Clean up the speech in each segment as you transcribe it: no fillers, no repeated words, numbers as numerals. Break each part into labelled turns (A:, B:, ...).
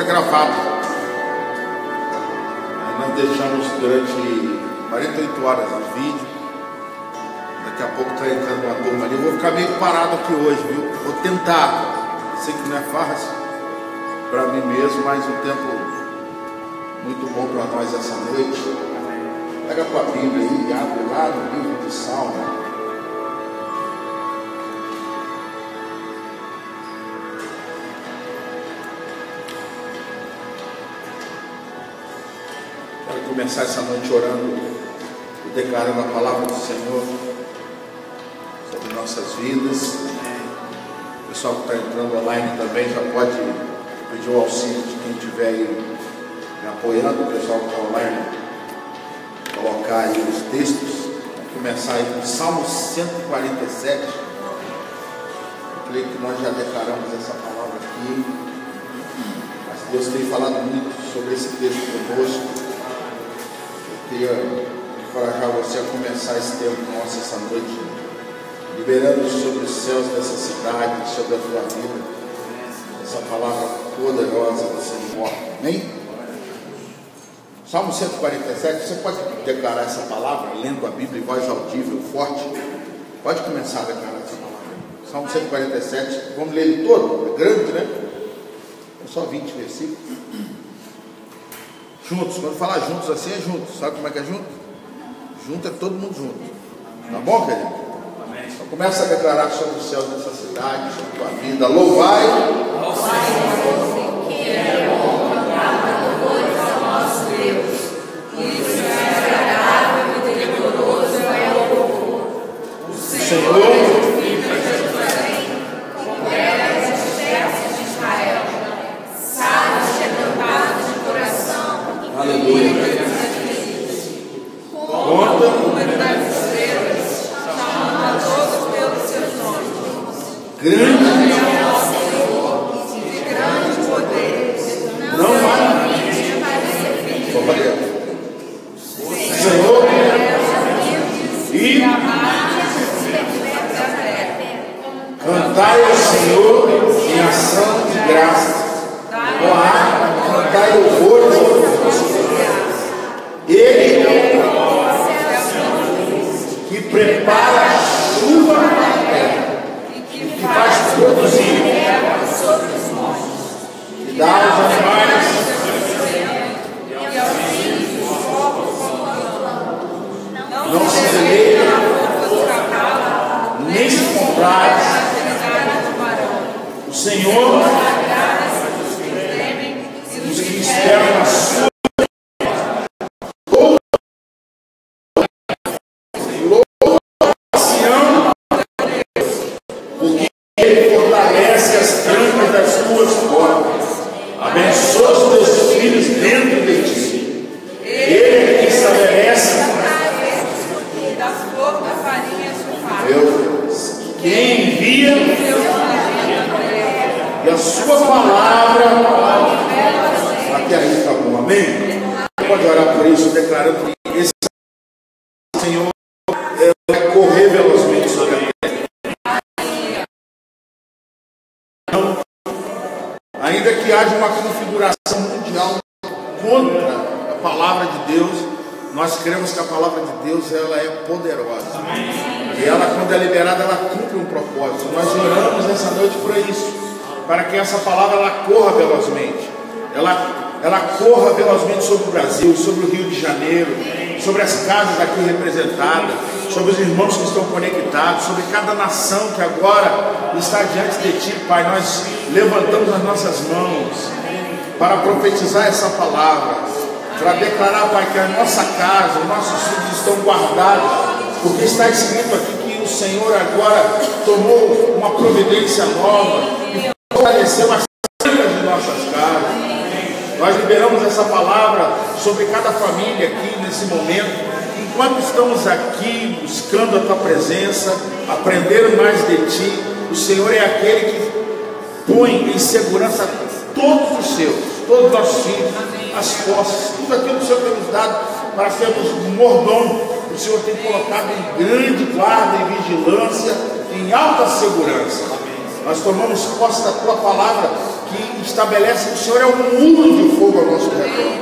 A: gravado. Nós deixamos durante 48 horas o vídeo. Daqui a pouco está entrando uma turma ali. Eu vou ficar meio parado aqui hoje, viu? Vou tentar. Sei que não é fácil para mim mesmo, mas um tempo muito bom para nós essa noite. Pega a tua Bíblia aí e abre lá no livro de Salmo. Quero começar essa noite orando e declarando a palavra do Senhor sobre nossas vidas. O pessoal que está entrando online também já pode pedir o auxílio de quem estiver aí me apoiando. O pessoal que está online, colocar aí os textos. Vamos começar aí com Salmo 147. Eu creio que nós já declaramos essa palavra aqui, mas Deus tem falado muito sobre esse texto conosco. Eu queria encorajar você a começar esse tempo nosso essa noite, liberando sobre os céus dessa cidade, sobre a tua vida, essa palavra poderosa do Senhor. Amém? Salmo 147, você pode declarar essa palavra, lendo a Bíblia em voz audível, forte? Pode começar a declarar essa palavra. Salmo 147, vamos ler ele todo? É grande, né? É só 20 versículos. Juntos, quando falar juntos assim é juntos. Sabe como é que é junto? Junto é todo mundo junto. Tá bom, querido? Então começa a declarar sobre os céus dessa cidade, sobre a tua vida. Louvai ao Senhor, que é bom, cantar louvores ao nosso Deus. Isso é agradável e decoroso é o louvor. O Senhor conta o número das estrelas, chamando a todos pelos seus nomes. Grande é o nosso Senhor, e de grande poder. Não há limite para ser feliz. O Senhor e cantai ao Senhor em ação de graça. Cantai louvores ao Senhor. Ele é o que prepara a chuva na terra e que faz produzir sobre os montes e dá aos animais e aos filhos dos povos não se semeia nem se compraz. O Senhor os que esperam na sua e a sua palavra até aí, tá bom, amém? Pode orar por isso, declarando que esse Senhor vai correr velozmente sobre a terra. Ainda que haja uma configuração mundial contra a palavra de Deus, nós cremos que a palavra de Deus ela é poderosa. E ela, quando é liberada, ela cumpre um propósito. Nós oramos essa noite por isso, para que essa palavra ela corra velozmente. Ela corra velozmente sobre o Brasil, sobre o Rio de Janeiro, sobre as casas aqui representadas, sobre os irmãos que estão conectados, sobre cada nação que agora está diante de Ti, Pai. Nós levantamos as nossas mãos para profetizar essa palavra, para declarar, Pai, que a nossa casa, os nossos filhos estão guardados, porque está escrito aqui que o Senhor agora tomou uma providência nova e fortaleceu as trancas de nossas casas. Nós liberamos essa palavra sobre cada família aqui nesse momento. Enquanto estamos aqui buscando a Tua presença, aprendendo mais de Ti, o Senhor é aquele que põe em segurança todos os seus, todos os nossos filhos, as posses, tudo aquilo que o Senhor tem nos dado para sermos mordomos. O Senhor tem colocado em grande guarda e vigilância, em alta segurança. Nós tomamos posse da Tua palavra, que estabelece que o Senhor é um muro de fogo ao nosso redor.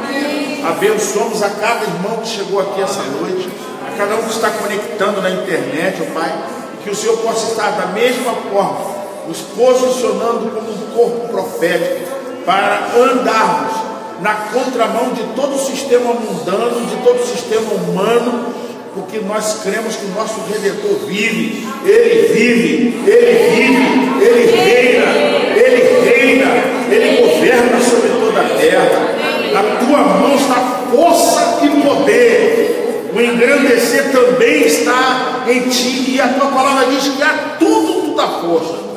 A: Abençoamos a cada irmão que chegou aqui essa noite, a cada um que está conectando na internet, ó Pai, que o Senhor possa estar da mesma forma, nos posicionando como um corpo profético, para andarmos na contramão de todo o sistema mundano, de todo o sistema humano, porque nós cremos que o nosso Redentor vive, Ele reina, Ele governa sobre toda a terra. Na tua mão está força e poder, o engrandecer também está em ti, e a tua palavra diz que a tudo tu dá força.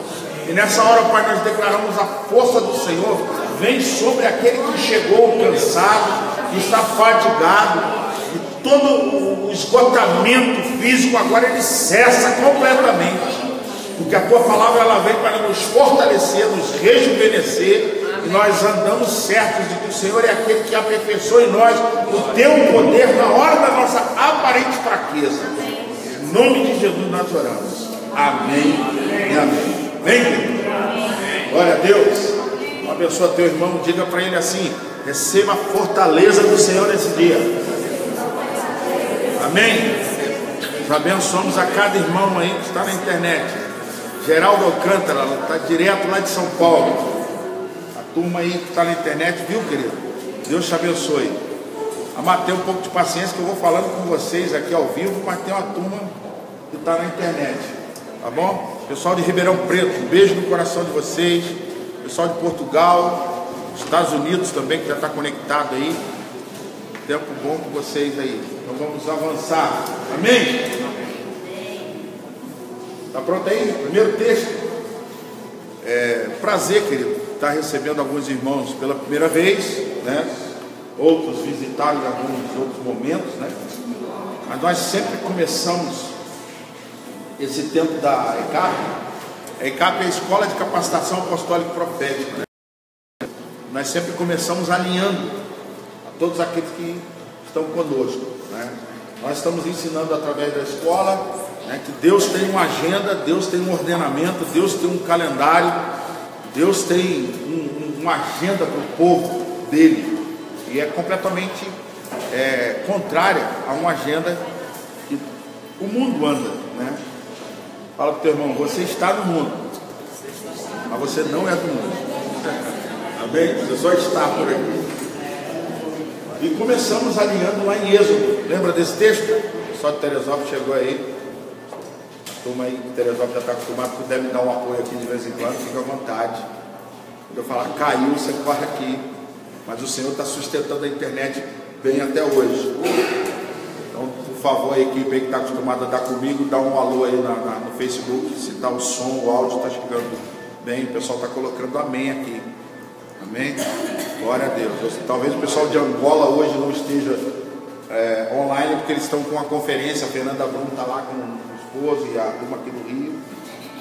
A: E nessa hora, Pai, nós declaramos a força do Senhor, vem sobre aquele que chegou cansado, que está fadigado, e todo o esgotamento físico agora ele cessa completamente, porque a tua palavra ela vem para nos fortalecer, nos rejuvenescer, e nós andamos certos de que o Senhor é aquele que aperfeiçoa em nós o teu poder na hora da nossa aparente fraqueza. Em nome de Jesus nós oramos. Amém e amém. Vem, querido. Glória a Deus. Abençoa teu irmão, diga para ele assim: receba a fortaleza do Senhor nesse dia. Amém. Nós abençoamos a cada irmão aí que está na internet. Geraldo Alcântara, está direto lá de São Paulo. A turma aí que está na internet, viu, querido? Deus te abençoe. Amatei um pouco de paciência que eu vou falando com vocês aqui ao vivo, mas tem uma turma que está na internet. Tá bom? Pessoal de Ribeirão Preto, um beijo no coração de vocês. Pessoal de Portugal, Estados Unidos também, que já está conectado aí. Tempo bom com vocês aí. Então vamos avançar. Amém? Está pronto aí? Primeiro texto. Prazer, querido, estar recebendo alguns irmãos pela primeira vez, né? Outros visitaram em alguns outros momentos, né? Mas nós sempre começamos esse tempo da ECAP. A ECAP é a Escola de Capacitação Apostólica e Profética, né? Nós sempre começamos alinhando a todos aqueles que estão conosco, né? Nós estamos ensinando através da escola, né, que Deus tem uma agenda, Deus tem um ordenamento, Deus tem um calendário, Deus tem uma agenda para o povo dele, e é completamente contrária a uma agenda que o mundo anda, né? Fala para o teu irmão: você está no mundo, mas você não é do mundo. Amém? Você só está por aqui. E começamos alinhando lá em Êxodo. Lembra desse texto? O pessoal de Teresópolis chegou aí. A turma aí de Teresópolis já está acostumada, puder me dar um apoio aqui de vez em quando, fica à vontade. Quando eu falar caiu, você corre aqui. Mas o Senhor está sustentando a internet bem até hoje. Então, por favor, a equipe aí que está acostumada a dar comigo, dá um alô aí no Facebook, se está o som, o áudio está chegando bem, o pessoal está colocando amém aqui. Amém? Glória a Deus. Talvez o pessoal de Angola hoje não esteja online, porque eles estão com uma conferência. A Fernanda Bruno está lá com o esposo e a turma aqui do Rio.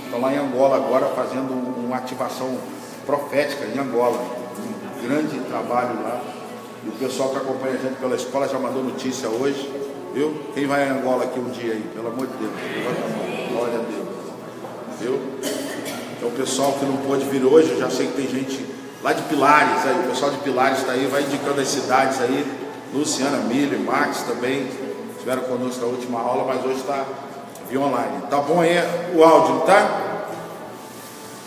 A: Estão lá em Angola agora fazendo uma ativação profética em Angola. Um grande trabalho lá. E o pessoal que acompanha a gente pela escola já mandou notícia hoje. Viu? Quem vai a Angola aqui um dia aí? Pelo amor de Deus. Glória a Deus. Viu? Então o pessoal que não pôde vir hoje, eu já sei que tem gente lá de Pilares, aí, o pessoal de Pilares está aí, vai indicando as cidades aí. Luciana, Milho e Max também estiveram conosco na última aula, mas hoje está via online. Tá bom aí o áudio, não tá?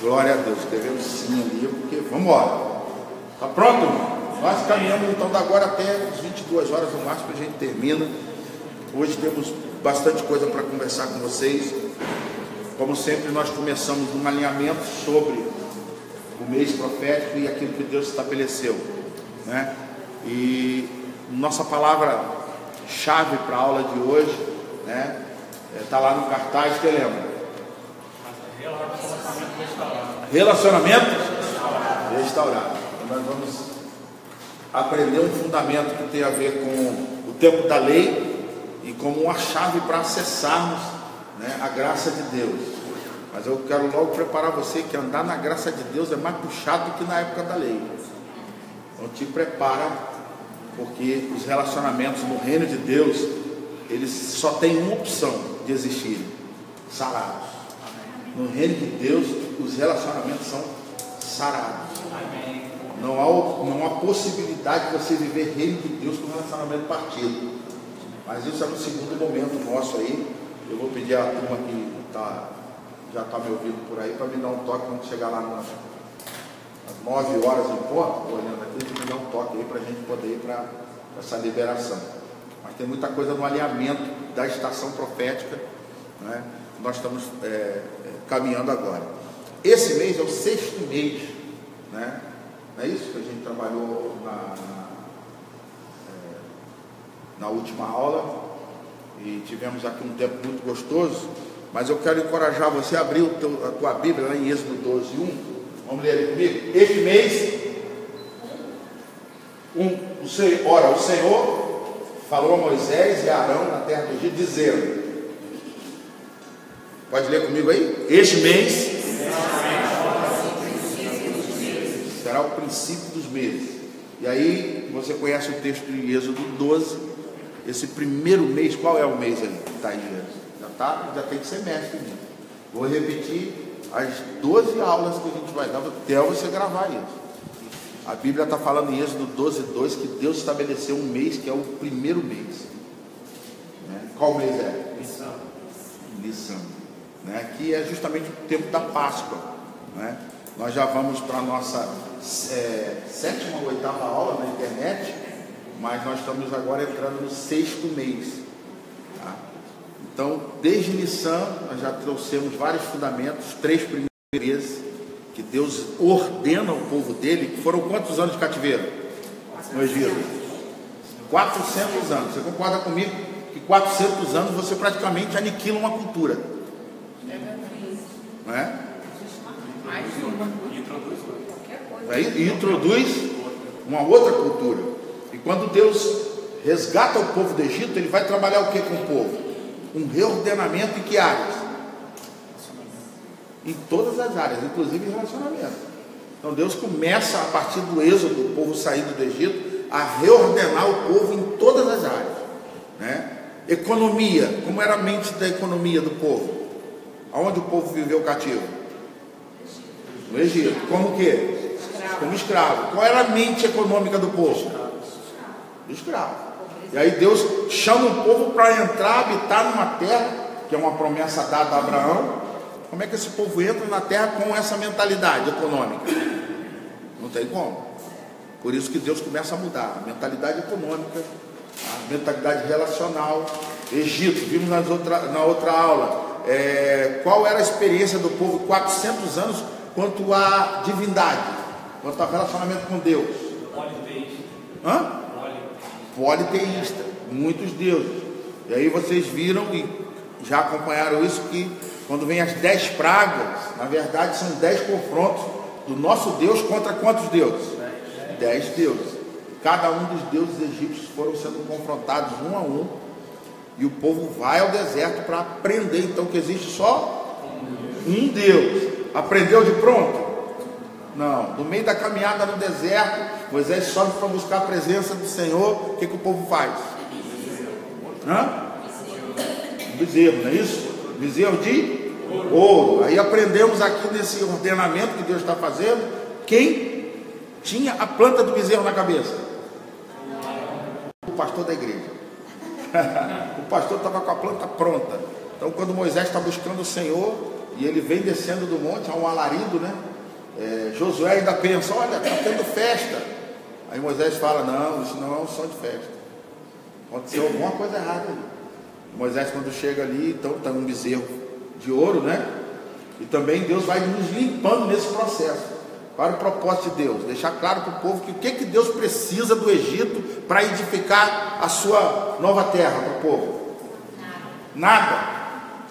A: Glória a Deus, escrevemos sim ali, porque vamos embora. Tá pronto, irmão? Nós caminhamos então da agora até as 22 horas no máximo, a gente termina. Hoje temos bastante coisa para conversar com vocês. Como sempre, nós começamos um alinhamento sobre o mês profético e aquilo que Deus estabeleceu, né? E nossa palavra-chave para a aula de hoje, né? Está lá no cartaz, que lembra? Relacionamento restaurado. Então nós vamos aprender um fundamento que tem a ver com o tempo da lei e como uma chave para acessarmos, né, a graça de Deus. Mas eu quero logo preparar você que andar na graça de Deus é mais puxado do que na época da lei. Então te prepara, porque os relacionamentos no reino de Deus, eles só têm uma opção de existir: sarados. No reino de Deus, os relacionamentos são sarados. Não há possibilidade de você viver reino de Deus com relacionamento partido. Mas isso é no segundo momento nosso aí. Eu vou pedir à turma que já está me ouvindo por aí para me dar um toque quando chegar lá às 9 horas em ponto, olhando aqui, me dar um toque aí para a gente poder ir para essa liberação. Mas tem muita coisa no alinhamento da estação profética, né? Nós estamos caminhando agora. Esse mês é o 6º mês, né? Não é isso que a gente trabalhou na última aula, e tivemos aqui um tempo muito gostoso. Mas eu quero encorajar você a abrir a tua Bíblia lá em Êxodo 12:1. Vamos ler ali comigo? Este mês, o Senhor falou a Moisés e a Arão na terra do Egito, dizendo, pode ler comigo aí? Este mês será o princípio dos meses. E aí, você conhece o texto de Êxodo 12, esse primeiro mês, qual é o mês aí? Está aí, já tem semestre. Vou repetir as 12 aulas que a gente vai dar até você gravar isso. A Bíblia está falando em Êxodo 12:2 que Deus estabeleceu um mês que é o primeiro mês, né? Qual mês é? Nissan, né? Que é justamente o tempo da Páscoa, né? Nós já vamos para a nossa 7ª ou 8ª aula na internet, mas nós estamos agora entrando no 6º mês, tá? Então, desde Nissan, nós já trouxemos vários fundamentos, 3 primeiros meses, que Deus ordena ao povo dele, que foram quantos anos de cativeiro? No Egito? 400 anos. Você concorda comigo que 400 anos você praticamente aniquila uma cultura? Não é? E introduz uma outra cultura. E quando Deus resgata o povo do Egito, ele vai trabalhar o que com o povo? Um reordenamento em que áreas? Em todas as áreas, inclusive em relacionamento. Então Deus começa a partir do êxodo, do povo saído do Egito, a reordenar o povo em todas as áreas, né? Economia, como era a mente da economia do povo? Aonde o povo viveu cativo? No Egito. Como o quê? Como escravo. Qual era a mente econômica do povo? Escravo. E aí Deus chama o povo para entrar, habitar numa terra, que é uma promessa dada a Abraão. Como é que esse povo entra na terra com essa mentalidade econômica? Não tem como. Por isso que Deus começa a mudar a mentalidade econômica, a mentalidade relacional. Egito, vimos na outra aula, qual era a experiência do povo 400 anos quanto à divindade, quanto ao relacionamento com Deus? Politeísta. Politeísta, muitos deuses. E aí vocês viram e já acompanharam isso, que quando vem as 10 pragas, na verdade são 10 confrontos do nosso Deus contra quantos deuses? 10 deuses. Cada um dos deuses egípcios foram sendo confrontados um a um, e o povo vai ao deserto para aprender então que existe só um Deus. Aprendeu de pronto? Não. No meio da caminhada no deserto, Moisés sobe para buscar a presença do Senhor. O que o povo faz? Um bezerro, não é isso? Bezerro de ouro. Aí aprendemos aqui nesse ordenamento que Deus está fazendo, quem tinha a planta do bezerro na cabeça? O pastor da igreja. O pastor estava com a planta pronta. Então quando Moisés está buscando o Senhor e ele vem descendo do monte, há um alarido, né? Josué ainda pensa, olha, está tendo festa. Aí Moisés fala, não, isso não é um som de festa, aconteceu alguma coisa errada ali. Moisés, quando chega ali, então está um bezerro de ouro, né? E também Deus vai nos limpando nesse processo. Para o propósito de Deus, deixar claro para o povo que o que Deus precisa do Egito para edificar a sua nova terra para o povo? Nada,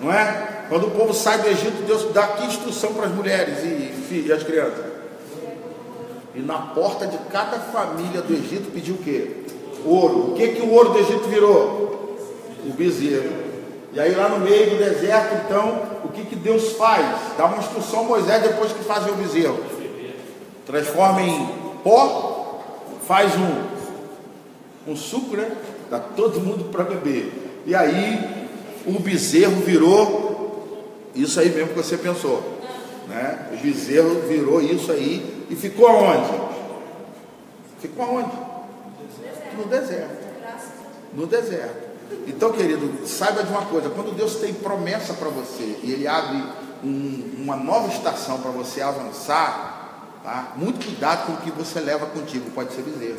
A: não é? Quando o povo sai do Egito, Deus dá que instrução para as mulheres e as crianças? E na porta de cada família do Egito pediu o quê? Ouro. O que o ouro do Egito virou? O bezerro. E aí lá no meio do deserto, então, o que Deus faz? Dá uma instrução a Moisés depois que fazem o bezerro. Transforma em pó, faz um suco, né? Dá todo mundo para beber. E aí o bezerro virou isso aí mesmo que você pensou, né? O bezerro virou isso aí, E ficou aonde? Ficou aonde? No deserto. No deserto. Então, querido, saiba de uma coisa: quando Deus tem promessa para você e Ele abre uma nova estação para você avançar, tá? Muito cuidado com o que você leva contigo, pode ser bezerro.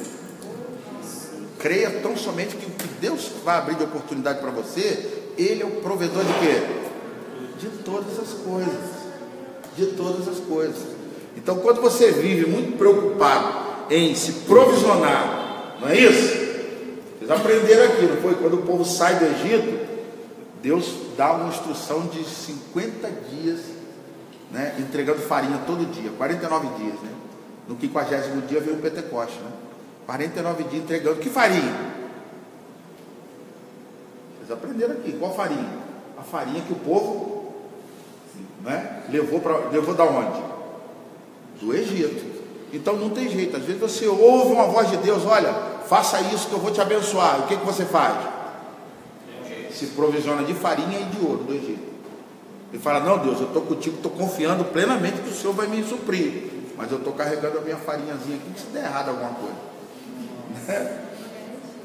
A: Creia tão somente que o que Deus vai abrir de oportunidade para você, Ele é o provedor de quê? De todas as coisas. De todas as coisas. Então, quando você vive muito preocupado em se provisionar, não é isso? Vocês aprenderam aqui, não foi? Quando o povo sai do Egito, Deus dá uma instrução de 50 dias, né, entregando farinha todo dia, 49 dias, né? No 50º dia veio o Pentecoste, né? 49 dias entregando. Que farinha? Vocês aprenderam aqui. Qual farinha? A farinha que o povo, né, levou da onde? Do Egito. Então não tem jeito. Às vezes você ouve uma voz de Deus: olha, faça isso que eu vou te abençoar. O que você faz? Se provisiona de farinha e de ouro do Egito. E fala: não, Deus, eu estou contigo, estou confiando plenamente que o Senhor vai me suprir, mas eu estou carregando a minha farinhazinha aqui, que se der errado alguma coisa.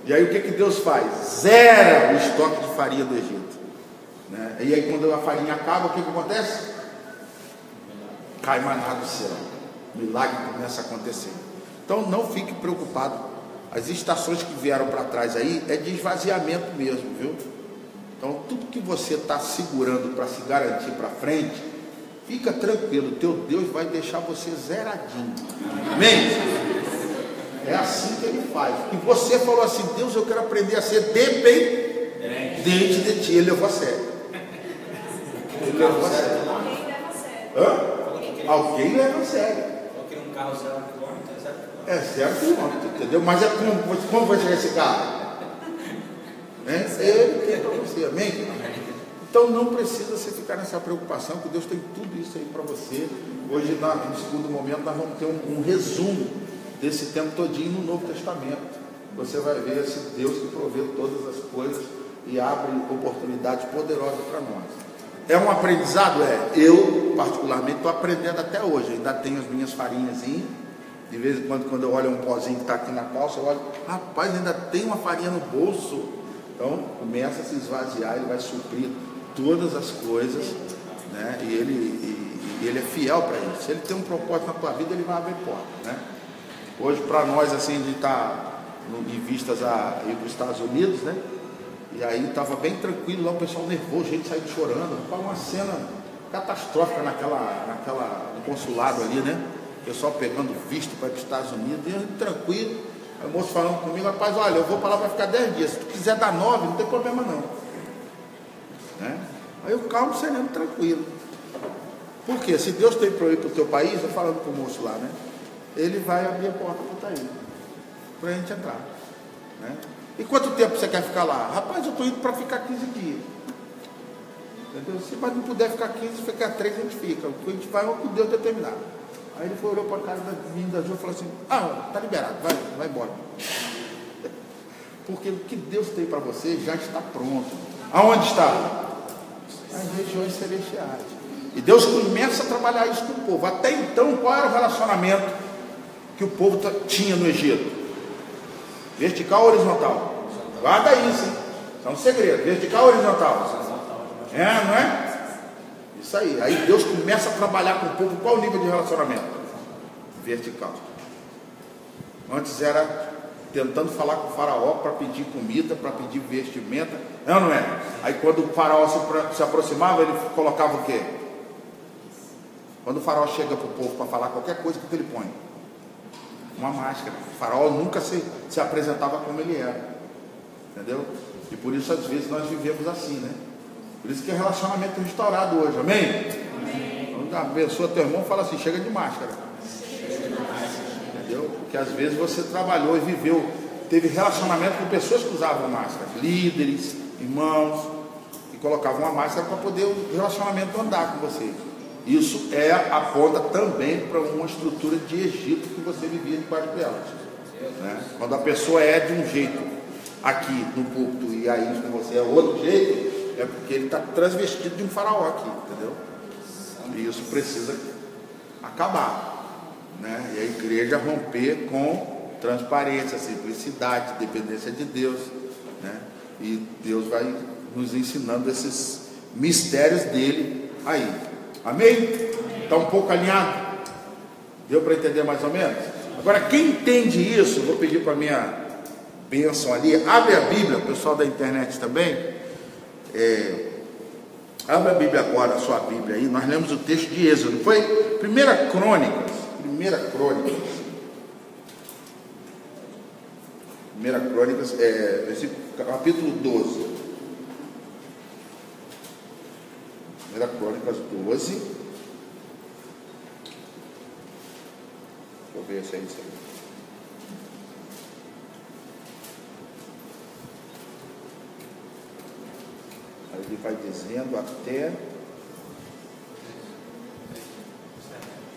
A: E aí o que Deus faz? Zera o estoque de farinha do Egito, né? E aí quando a farinha acaba, o que acontece? Cai maná do céu. Milagre começa a acontecer. Então não fique preocupado. As estações que vieram para trás aí é de esvaziamento mesmo, viu? Então tudo que você está segurando para se garantir para frente, fica tranquilo, teu Deus vai deixar você zeradinho. Amém? É assim que Ele faz. E você falou assim: Deus, eu quero aprender a ser dependente de Ti. Ele levou a sério. Ele levou a sério. Alguém leva a sério.
B: Coloquei um carro 0 km,
A: é 0 km, entendeu? Mas é como vai chegar esse carro? Ele tem para você, amém? Então não precisa você ficar nessa preocupação, que Deus tem tudo isso aí para você. Hoje, no segundo momento, nós vamos ter um resumo desse tempo todinho no Novo Testamento. Você vai ver esse Deus que provê todas as coisas e abre oportunidades poderosas para nós. É um aprendizado? Eu particularmente estou aprendendo até hoje. Ainda tenho as minhas farinhazinhas. De vez em quando eu olho um pozinho que está aqui na calça, eu olho: rapaz, ainda tem uma farinha no bolso. Então começa a se esvaziar. Ele vai suprir todas as coisas, né? E ele é fiel para isso. Se Ele tem um propósito na tua vida, Ele vai abrir porta, né? Hoje, para nós, assim, de estar em vistas a ir para os Estados Unidos, né? E aí estava bem tranquilo lá, o pessoal nervoso, gente saindo chorando. Foi uma cena catastrófica no consulado ali, né? O pessoal pegando visto para ir para os Estados Unidos, e eu tranquilo. Aí o moço falando comigo: rapaz, olha, eu vou para lá para ficar 10 dias. Se tu quiser dar 9, não tem problema não. Né? Aí eu calmo, sereno, tranquilo. Por quê? Se Deus tem para ir para o teu país, eu falando com o moço lá, né? Ele vai abrir a porta para o Taí, para a gente entrar, né? E quanto tempo você quer ficar lá? Rapaz, eu estou indo para ficar 15 dias. Entendeu? Se não puder ficar 15, ficar 3, a gente fica. A gente vai o que Deus determinar. Aí ele foi, olhou para a cara da menina da Ju e falou assim: tá liberado, vai embora. Porque o que Deus tem para você já está pronto. Aonde está? Nas regiões celestiais. E Deus começa a trabalhar isso com o povo. Até então, qual era o relacionamento que o povo tinha no Egito? Vertical ou horizontal? Guarda isso, hein? Isso é um segredo. Vertical ou horizontal? Não é? Isso aí. Aí Deus começa a trabalhar com o povo. Qual o nível de relacionamento? Vertical. Antes era tentando falar com o faraó para pedir comida, para pedir vestimenta. Não é? Aí quando o faraó se aproximava, ele colocava o quê? Quando o faraó chega para o povo para falar qualquer coisa, o que ele põe? Uma máscara. O faraó nunca se apresentava como ele era. Entendeu? E por isso às vezes nós vivemos assim, né? Por isso que é relacionamento restaurado hoje, amém? Amém. Então, abençoa teu irmão e fala assim: chega de máscara. Entendeu? Porque às vezes você trabalhou e viveu, teve relacionamento com pessoas que usavam máscara, líderes, irmãos, que colocavam uma máscara para poder o relacionamento andar com você. Isso aponta também para uma estrutura de Egito que você vivia debaixo dela, né? Quando a pessoa é de um jeito aqui no púlpito e aí com você é outro jeito, é porque ele está transvestido de um faraó aqui, entendeu? E isso precisa acabar, né? E a igreja romper com transparência, simplicidade, dependência de Deus, né? E Deus vai nos ensinando esses mistérios dele aí. Amém? Está um pouco alinhado? Deu para entender mais ou menos? Agora, quem entende isso, vou pedir para a minha bênção ali, abre a Bíblia, o pessoal da internet também, abre a Bíblia agora, a sua Bíblia aí, nós lemos o texto de Êxodo, não foi? Primeira Crônicas, capítulo 12. Primeira Crônicas 12. Deixa eu ver se é isso aí. Aí ele vai dizendo até.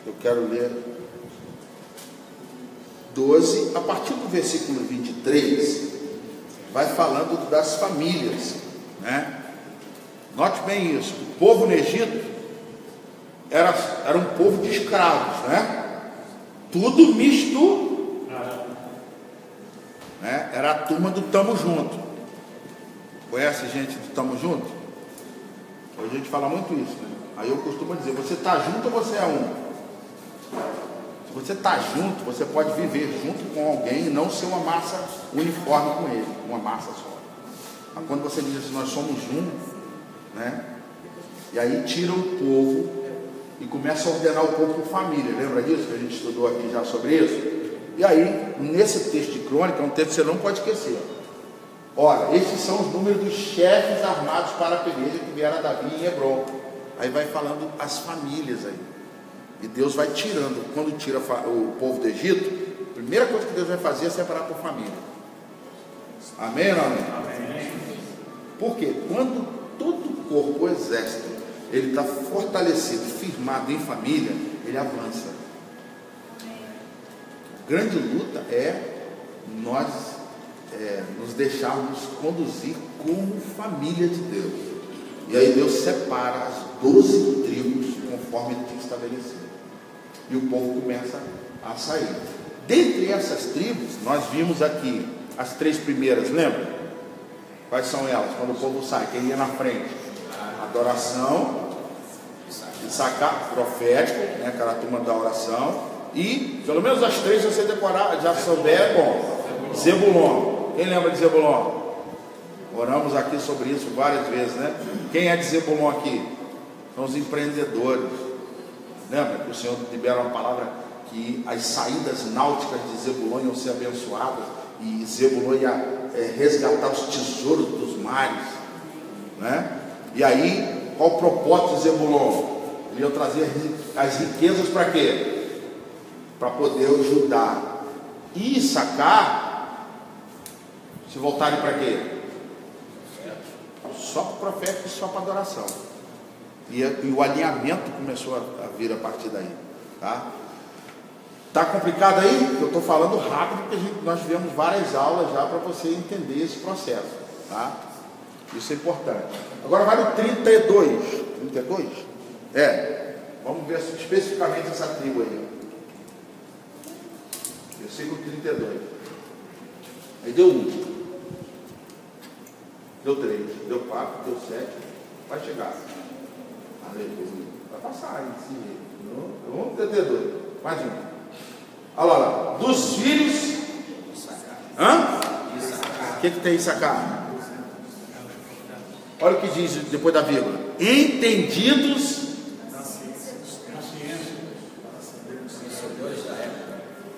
A: Eu quero ler 12, a partir do versículo 23, vai falando das famílias, né? Note bem isso, o povo no Egito era um povo de escravos, né? Tudo misto, né? Era a turma do Tamo Junto. Conhece gente do Tamo Junto? Hoje a gente fala muito isso, né? Aí eu costumo dizer, você está junto ou você é um? Se você está junto, você pode viver junto com alguém e não ser uma massa uniforme com ele, uma massa só. Mas quando você diz assim, nós somos juntos, né? E aí tira o povo e começa a ordenar o povo por família. Lembra disso que a gente estudou aqui já sobre isso? E aí, nesse texto de crônica, é um texto que você não pode esquecer. Ora, estes são os números dos chefes armados para a peleja que vieram a Davi em Hebron. Aí vai falando as famílias aí. E Deus vai tirando, quando tira o povo do Egito, a primeira coisa que Deus vai fazer é separar por família. Amém ou não amém? Amém. Por quê? Quando todo o corpo, o exército, ele está fortalecido, firmado em família, ele avança. A grande luta é nós nos deixarmos conduzir como família de Deus. E aí Deus separa as 12 tribos conforme ele tinha estabelecido. E o povo começa a sair. Dentre essas tribos, nós vimos aqui as 3 primeiras, lembra? Quais são elas? Quando o povo sai, quem ia na frente? Adoração, Issacar, profético, né? Aquela turma da oração. E, pelo menos as 3, se você decorar, já souber, bom. Zebulon. Quem lembra de Zebulon? Oramos aqui sobre isso várias vezes, né? Quem é de Zebulon aqui? São os empreendedores. Lembra que o Senhor libera uma palavra que as saídas náuticas de Zebulon iam ser abençoadas e Zebulon ia resgatar os tesouros dos mares, né? E aí, qual o propósito de Zebulon? Ele ia trazer as riquezas para quê? Para poder ajudar. E Issacar, se voltarem para quê? Só para o profeta e só para adoração. E o alinhamento começou a vir a partir daí, tá? Tá complicado aí? Eu estou falando rápido porque nós tivemos várias aulas já para você entender esse processo, tá? Isso é importante. Agora vai no 32. 32? Vamos ver especificamente essa tribo aí. Versículo 32. Aí deu 1. Deu 3. Deu 4. Deu 7. Vai chegar. Aleluia. Vai passar aí. Vamos 32. Mais um. Olha lá. Dos filhos. Hã? O que tem Issacar? Olha o que diz depois da vírgula. Entendidos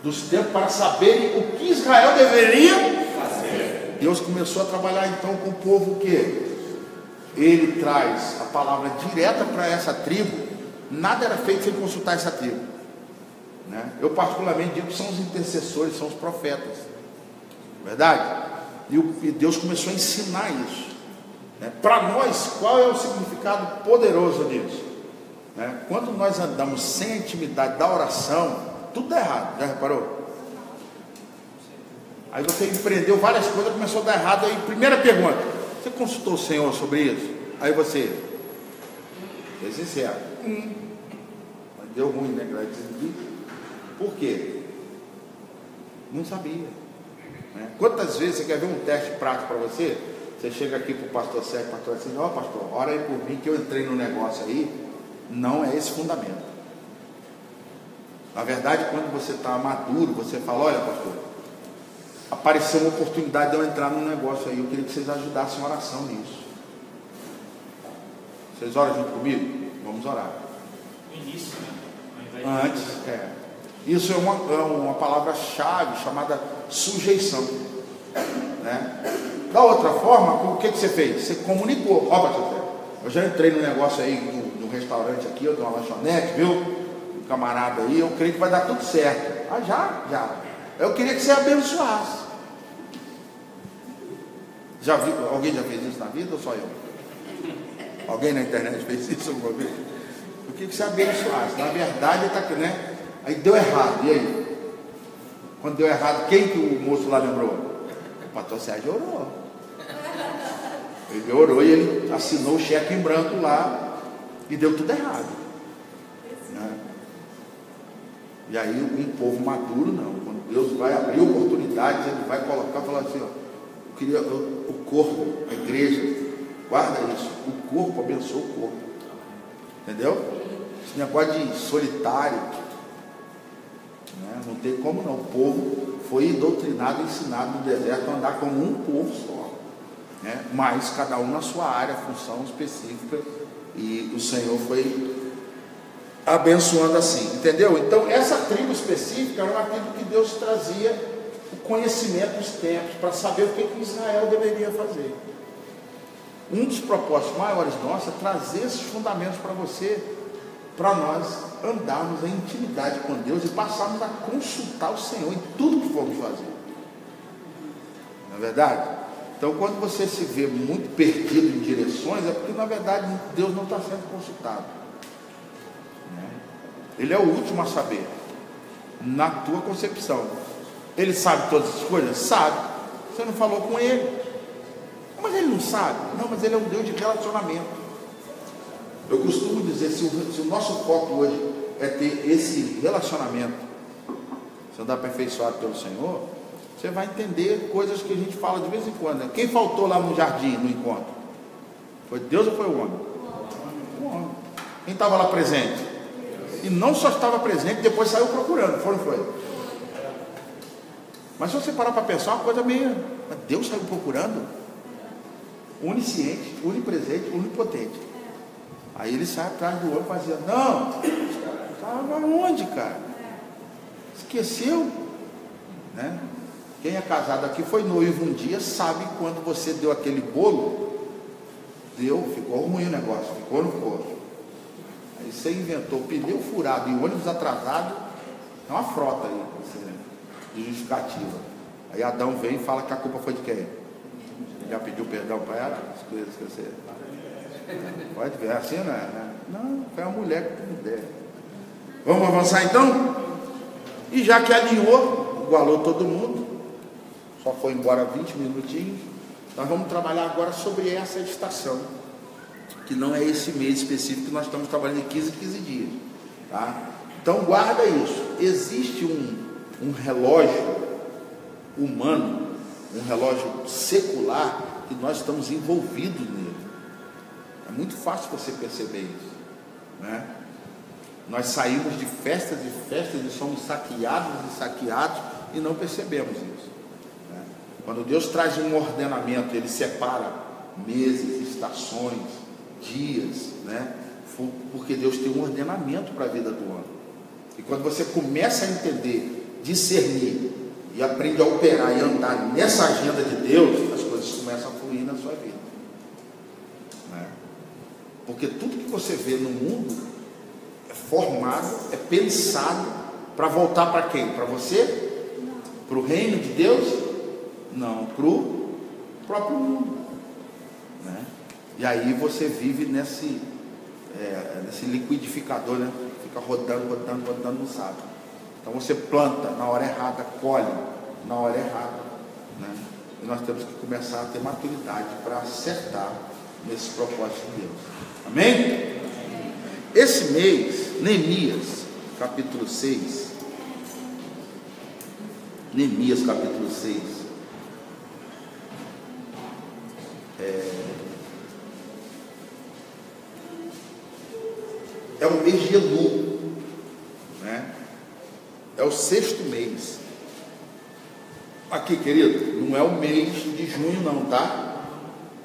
A: dos tempos para saberem o que Israel deveria fazer. Deus começou a trabalhar então com o povo que ele traz a palavra direta para essa tribo. Nada era feito sem consultar essa tribo, né? Eu particularmente digo que são os intercessores, são os profetas, verdade? E Deus começou a ensinar isso, né? Para nós, qual é o significado poderoso disso, né? Quando nós andamos sem a intimidade da oração, tudo dá errado, já reparou? Aí você empreendeu várias coisas, começou a dar errado. Aí, primeira pergunta: você consultou o Senhor sobre isso? Aí você, é sincero, mas deu ruim, né? Por quê? Não sabia. Né? Quantas vezes você quer ver um teste prático para você? Você chega aqui para o pastor Sérgio, pastor assim, ó pastor, ora aí por mim que eu entrei no negócio aí. Não é esse fundamento. Na verdade, quando você está maduro, você fala, olha pastor, apareceu uma oportunidade de eu entrar num negócio aí, eu queria que vocês ajudassem em oração nisso. Vocês oram junto comigo? Vamos orar.
B: No início, né?
A: Antes, Isso é uma palavra-chave chamada sujeição. Né? Da outra forma, o que você fez? Você comunicou. Ó, pastor, eu já entrei no negócio aí do restaurante aqui, de uma lanchonete, viu? Um camarada aí, eu creio que vai dar tudo certo. Ah, já. Eu queria que você abençoasse. Já viu? Alguém já fez isso na vida ou só eu? Alguém na internet fez isso alguma vez? Eu queria que você abençoasse. Na verdade, está aqui, né? Aí deu errado. E aí? Quando deu errado, quem que o moço lá lembrou? O pastor Sérgio orou. Ele orou e ele assinou o cheque em branco lá e deu tudo errado. Né? E aí um povo maduro não. Quando Deus vai abrir oportunidades, ele vai colocar e falar assim, ó, eu queria o corpo, a igreja, guarda isso, o corpo abençoa o corpo. Entendeu? Esse negócio de solitário, né? Não tem como não. O povo foi doutrinado, ensinado no deserto a andar como um povo só. Né? Mas cada um na sua área, função específica, e o Senhor foi abençoando assim, entendeu? Então essa tribo específica era uma tribo que Deus trazia o conhecimento dos tempos, para saber o que Israel deveria fazer. Um dos propósitos maiores nossos é trazer esses fundamentos para você, para nós andarmos em intimidade com Deus e passarmos a consultar o Senhor em tudo que formos fazer. Não é verdade? Então, quando você se vê muito perdido em direções, é porque, na verdade, Deus não está sendo consultado. Ele é o último a saber, na tua concepção. Ele sabe todas as coisas? Sabe. Você não falou com ele. Mas ele não sabe. Não, mas ele é um Deus de relacionamento. Eu costumo dizer, se o nosso foco hoje é ter esse relacionamento, se andar aperfeiçoado pelo Senhor, você vai entender coisas que a gente fala de vez em quando. Né? Quem faltou lá no jardim, no encontro? Foi Deus ou foi o homem? O homem. Quem estava lá presente? E não só estava presente, depois saiu procurando. Foi ou não foi? Mas se você parar para pensar, uma coisa meio... Deus saiu procurando? Onisciente, onipresente, onipotente. Aí ele sai atrás do homem e fazia, não, estava onde, cara? Esqueceu? Né? Quem é casado aqui foi noivo um dia, sabe quando você deu aquele bolo, ficou ruim o negócio, ficou no corpo. Aí você inventou pneu furado e ônibus atrasado, é uma frota aí, de justificativa. Aí Adão vem e fala que a culpa foi de quem? Ele já pediu perdão para ela? Esquecer. Pode ver, assim não é, né? Não, foi a mulher que tem ideia. Vamos avançar então? E já que alinhou, igualou todo mundo, só foi embora 20 minutinhos, nós vamos trabalhar agora sobre essa estação, que não é esse mês específico que nós estamos trabalhando em 15 dias. Tá? Então guarda isso. Existe um relógio humano, um relógio secular, que nós estamos envolvidos nele. É muito fácil você perceber isso, né? Nós saímos de festas e festas e somos saqueados e não percebemos isso, né? Quando Deus traz um ordenamento, Ele separa meses, estações, dias, né? Porque Deus tem um ordenamento para a vida do homem. E quando você começa a entender, discernir e aprende a operar e andar nessa agenda de Deus, as coisas começam a fluir na sua vida, né? Porque tudo que você vê no mundo é formado, é pensado para voltar para quem? Para você? Para o reino de Deus? Não, para o próprio mundo, né? E aí você vive nesse liquidificador, né? Fica rodando, não sabe. Então você planta na hora errada, colhe na hora errada, né? E nós temos que começar a ter maturidade para acertar nesse propósito de Deus. Amém? Esse mês, Neemias, capítulo 6, Neemias capítulo 6. É o mês de Elul, né? É o 6º mês. Aqui, querido, não é o mês de junho não, tá?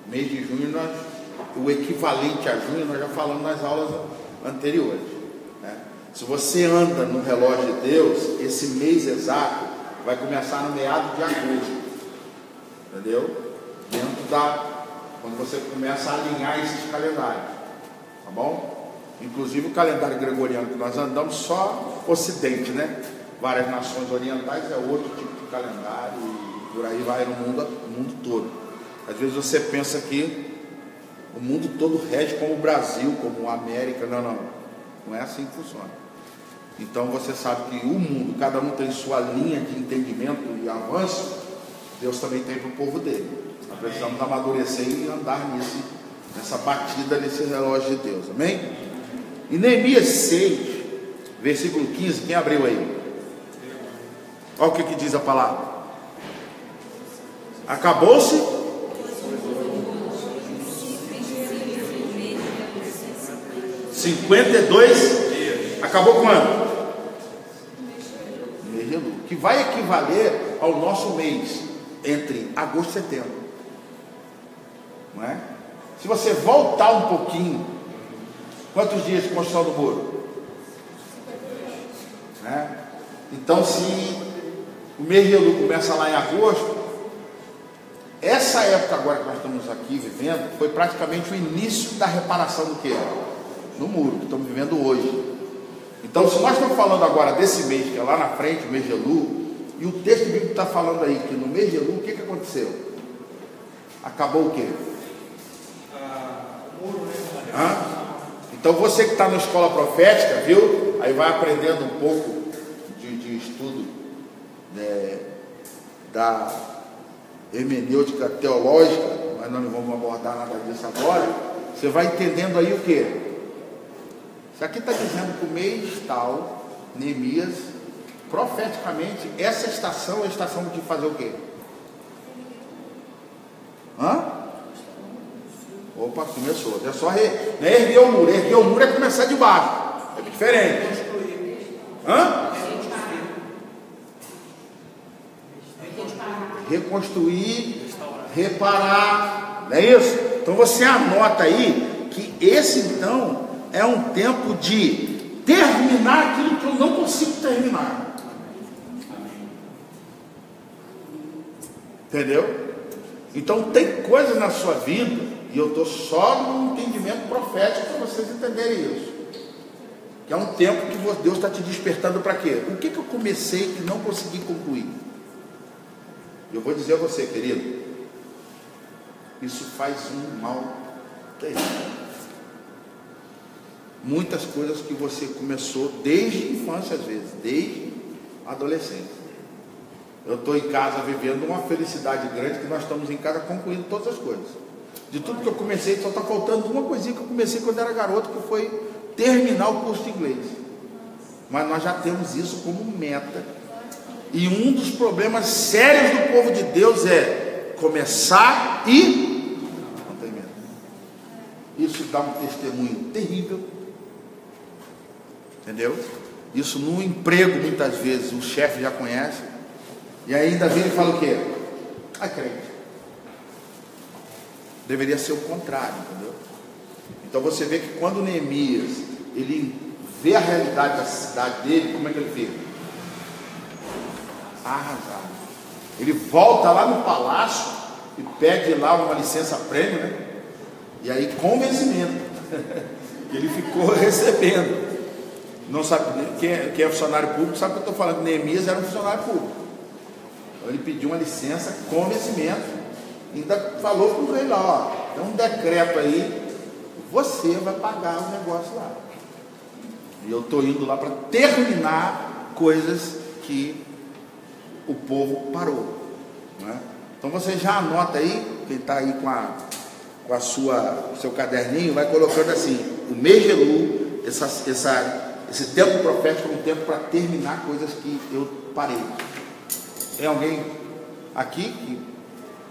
A: Mês de junho, o equivalente a junho, nós já falamos nas aulas anteriores, né? Se você anda no relógio de Deus, esse mês exato vai começar no meado de agosto, entendeu? Quando você começa a alinhar esses calendários, tá bom? Inclusive o calendário gregoriano que nós andamos, só Ocidente, né? Várias nações orientais é outro tipo de calendário, e por aí vai no mundo todo. Às vezes você pensa que o mundo todo rege como o Brasil, como a América. Não é assim que funciona. Então você sabe que o mundo, cada um tem sua linha de entendimento e avanço. Deus também tem para o povo dele. Nós precisamos amadurecer e andar nessa batida, nesse relógio de Deus, amém? Em Neemias 6, versículo 15, quem abriu aí? Olha o que diz a palavra. Acabou-se 52. Acabou quando? Mês de Elul, que vai equivaler ao nosso mês entre agosto e setembro, não é? Se você voltar um pouquinho, quantos dias de construção do muro? Né? Então, se o mês de Elul começa lá em agosto, essa época agora que nós estamos aqui vivendo foi praticamente o início da reparação do quê? No muro, que estamos vivendo hoje. Então, se nós estamos falando agora desse mês, que é lá na frente, o mês de Elul, e o texto bíblico está falando aí que no mês de Elul, o que aconteceu? Acabou o quê?
B: O muro, né?
A: Então você que está na escola profética, viu? Aí vai aprendendo um pouco de estudo, né, da hermenêutica teológica, mas nós não vamos abordar nada disso agora. Você vai entendendo aí o que? Isso aqui está dizendo que o mês tal, Neemias, profeticamente, essa estação é a estação de fazer o quê? Opa, começou. É só não é erguer o muro. Erguer o muro é começar de baixo. É diferente. Reconstruir, reparar. Não é isso? Então você anota aí que esse então é um tempo de terminar aquilo que eu não consigo terminar. Entendeu? Então tem coisas na sua vida, e eu estou só no entendimento profético para vocês entenderem isso, que é um tempo que Deus está te despertando para quê? O que eu comecei e não consegui concluir? Eu vou dizer a você, querido, isso faz um mal terrível. Muitas coisas que você começou desde a infância, às vezes, desde a adolescência. Eu estou em casa vivendo uma felicidade grande, que nós estamos em casa concluindo todas as coisas. De tudo que eu comecei, só está faltando uma coisinha que eu comecei quando era garoto, que foi terminar o curso de inglês. Mas nós já temos isso como meta. E um dos problemas sérios do povo de Deus é começar e não terminar. Isso dá um testemunho terrível. Entendeu? Isso no emprego, muitas vezes, o chefe já conhece. E ainda vem e fala o quê? Crente. Deveria ser o contrário, entendeu? Então você vê que quando Neemias, ele vê a realidade da cidade dele, como é que ele fica? Arrasado. Ele volta lá no palácio e pede lá uma licença-prêmio, né? E aí com vencimento. Ele ficou recebendo. Não sabe, quem é funcionário público sabe o que eu estou falando. Neemias era um funcionário público. Então ele pediu uma licença com vencimento. Ainda falou com o rei lá, ó, tem um decreto aí, você vai pagar o negócio lá. E eu estou indo lá para terminar coisas que o povo parou, não é? Então você já anota aí, quem está aí com o seu caderninho, vai colocando assim, o mês de Elul, esse tempo profético é um tempo para terminar coisas que eu parei. Tem alguém aqui que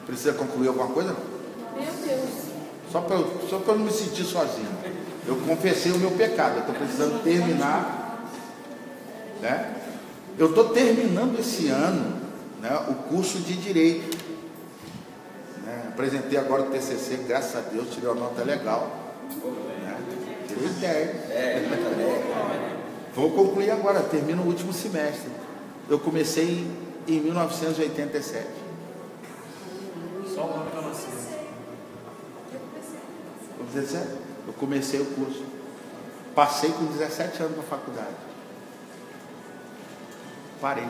A: precisa concluir alguma coisa?
C: Meu Deus.
A: Só para eu não me sentir sozinho. Eu confessei o meu pecado, eu estou precisando terminar, né? Eu estou terminando esse ano, né, o curso de Direito, né? Apresentei agora o TCC, graças a Deus, tirei uma nota legal, né? Tirei 10. Vou concluir agora, termino o último semestre. Eu comecei em 1987.
B: Só o ano que eu nasci.
A: 17? Eu comecei o curso. Passei com 17 anos na faculdade. Parei.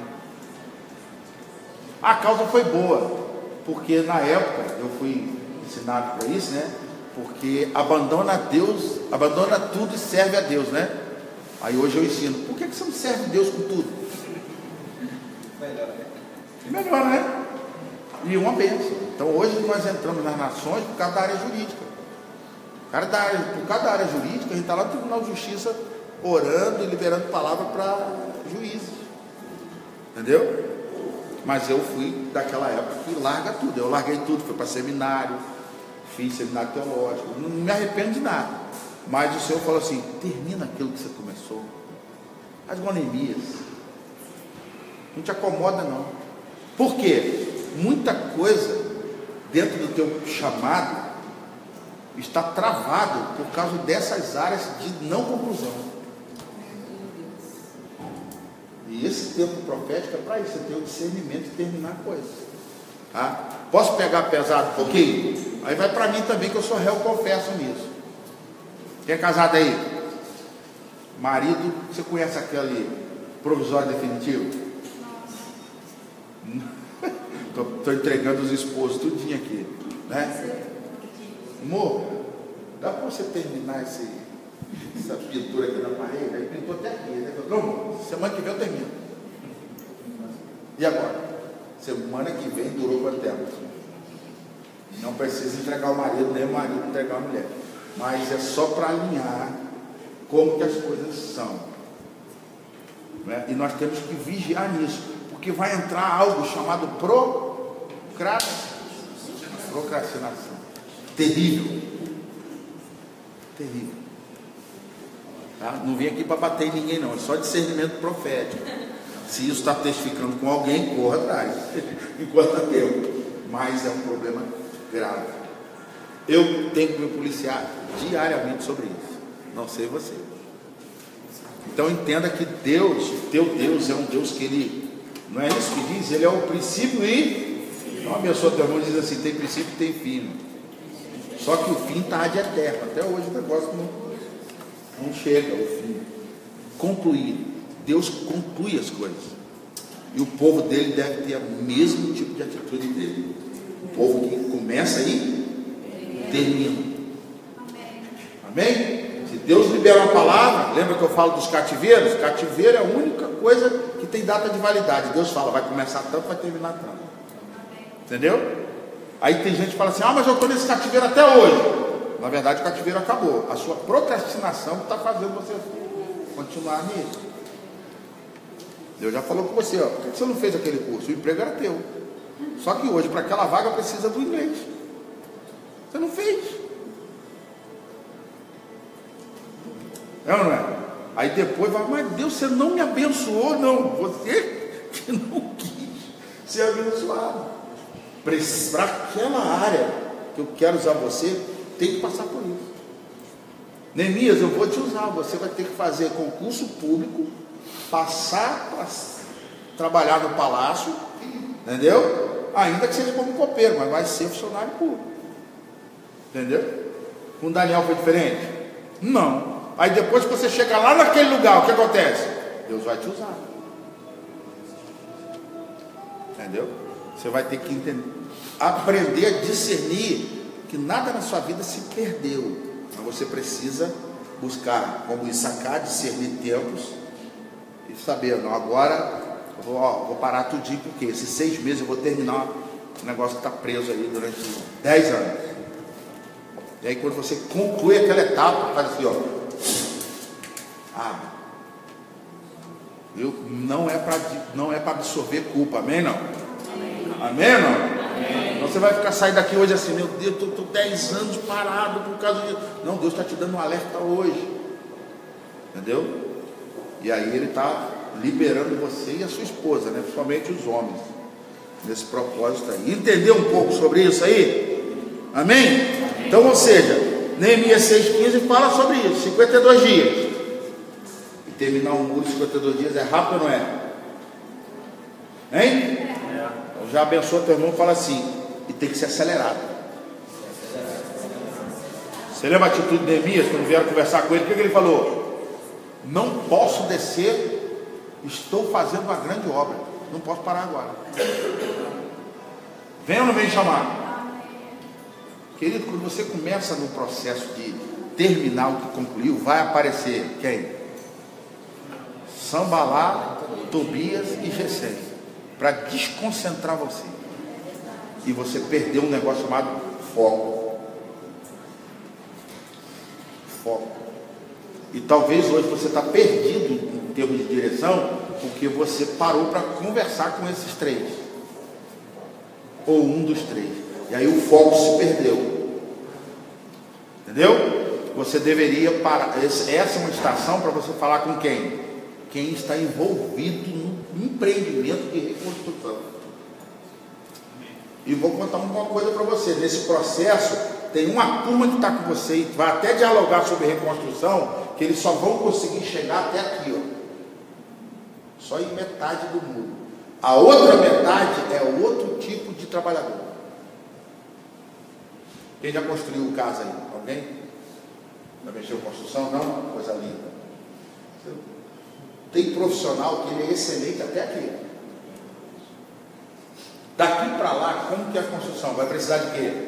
A: A causa foi boa, porque na época eu fui ensinado para isso, né? Porque abandona Deus, abandona tudo e serve a Deus, né? Aí hoje eu ensino, por que você não serve Deus com tudo? Melhor, né? E uma bênção. Então hoje nós entramos nas nações por causa da área jurídica. Por causa da área jurídica, a gente está lá no Tribunal de Justiça orando e liberando palavra para juízes. Entendeu? Mas eu fui daquela época que larga tudo. Eu larguei tudo, fui para seminário, fiz seminário teológico, não me arrependo de nada. Mas o Senhor falou assim: termina aquilo que você começou. Faz igual Neemias. Não te acomoda não. Por quê? Muita coisa dentro do teu chamado está travado por causa dessas áreas de não conclusão. E esse tempo profético é para isso, você ter o discernimento de terminar coisas. Tá? Posso pegar pesado um pouquinho? Aí vai para mim também, que eu sou réu, confesso nisso. Quem é casado aí? Marido, você conhece aquele provisório definitivo? Estou entregando os esposos tudinho aqui, né? Amor, dá para você terminar essa pintura aqui na parede? Aí pintou até aqui, né? Não, semana que vem eu termino. E agora? Semana que vem durou quanto tempo? Não precisa entregar o marido, nem o marido entregar a mulher. Mas é só para alinhar como que as coisas são, né? E nós temos que vigiar nisso, porque vai entrar algo chamado procrastinação. Terrível. Terrível. Tá? Não vim aqui para bater em ninguém não, é só discernimento profético. Se isso está testificando com alguém, corra atrás, enquanto há tempo. Mas é um problema grave. Eu tenho que me policiar diariamente sobre isso. Não sei você. Então entenda que Deus, teu Deus, é um Deus que Ele, não é isso que diz? Ele é o princípio e... Então a pessoa teu irmão diz assim, tem princípio e tem fim. Só que o fim está de eterno. Até hoje o negócio não chega ao fim. Concluir. Deus conclui as coisas. E o povo dele deve ter o mesmo tipo de atitude dele. O povo que começa e termina. Amém? Se Deus libera uma palavra, lembra que eu falo dos cativeiros? Cativeiro é a única coisa que tem data de validade. Deus fala, vai começar tanto, vai terminar tanto. Entendeu? Aí tem gente que fala assim, mas eu estou nesse cativeiro até hoje. Na verdade o cativeiro acabou. A sua procrastinação está fazendo você continuar nisso. Deus já falou com você, ó, por que você não fez aquele curso? O emprego era teu. Só que hoje, para aquela vaga, precisa do inglês. Você não fez. É ou não é? Aí depois vai, mas Deus, você não me abençoou, não. Você que não quis ser abençoado. Para aquela área que eu quero usar você, tem que passar por isso. Neemias, eu vou te usar. Você vai ter que fazer concurso público, passar para trabalhar no palácio, entendeu? Ainda que seja como copeiro, mas vai ser funcionário público. Entendeu? Com Daniel foi diferente? Não. Aí depois que você chega lá naquele lugar, o que acontece? Deus vai te usar. Entendeu? Você vai ter que entender, aprender a discernir que nada na sua vida se perdeu. Mas você precisa buscar como Issacar, discernir tempos e saber, não, agora eu vou parar tudinho, porque esses 6 meses eu vou terminar um negócio que está preso aí durante 10 anos. E aí quando você conclui aquela etapa, faz assim, ó. Viu? Não é para absorver culpa, amém não? Amém, irmão? Não você vai ficar sair daqui hoje assim, meu Deus, estou 10 anos parado por causa disso. Não, Deus está te dando um alerta hoje. Entendeu? E aí Ele está liberando você e a sua esposa, né? Principalmente os homens, nesse propósito aí. Entendeu um pouco sobre isso aí? Amém? Então, ou seja, Neemias 6,15 fala sobre isso, 52 dias. E terminar um muro em 52 dias é rápido ou não é? Hein? Então já abençoa teu irmão e fala assim, e tem que ser acelerado. Você lembra a atitude de Neemias, quando vieram conversar com ele, o que ele falou? Não posso descer, estou fazendo uma grande obra, não posso parar agora. Vem ou não vem chamar? Querido, quando você começa no processo de terminar o que concluiu, vai aparecer quem? Sambalá, Tobias e Gesem, para desconcentrar você. E você perdeu um negócio chamado foco. Foco. E talvez hoje você está perdido em termos de direção, porque você parou para conversar com esses três. Ou um dos três. E aí o foco se perdeu. Entendeu? Você deveria parar. Essa é uma estação para você falar com quem? Quem está envolvido no empreendimento de reconstrução. E vou contar uma coisa para você. Nesse processo, tem uma turma que está com você e vai até dialogar sobre reconstrução, que eles só vão conseguir chegar até aqui, ó. Só em metade do muro. A outra metade é outro tipo de trabalhador. Quem já construiu casa aí? Alguém? Já mexeu com construção? Não? Coisa linda. Tem profissional que ele é excelente até aqui. Daqui para lá, como que é a construção? Vai precisar de quê?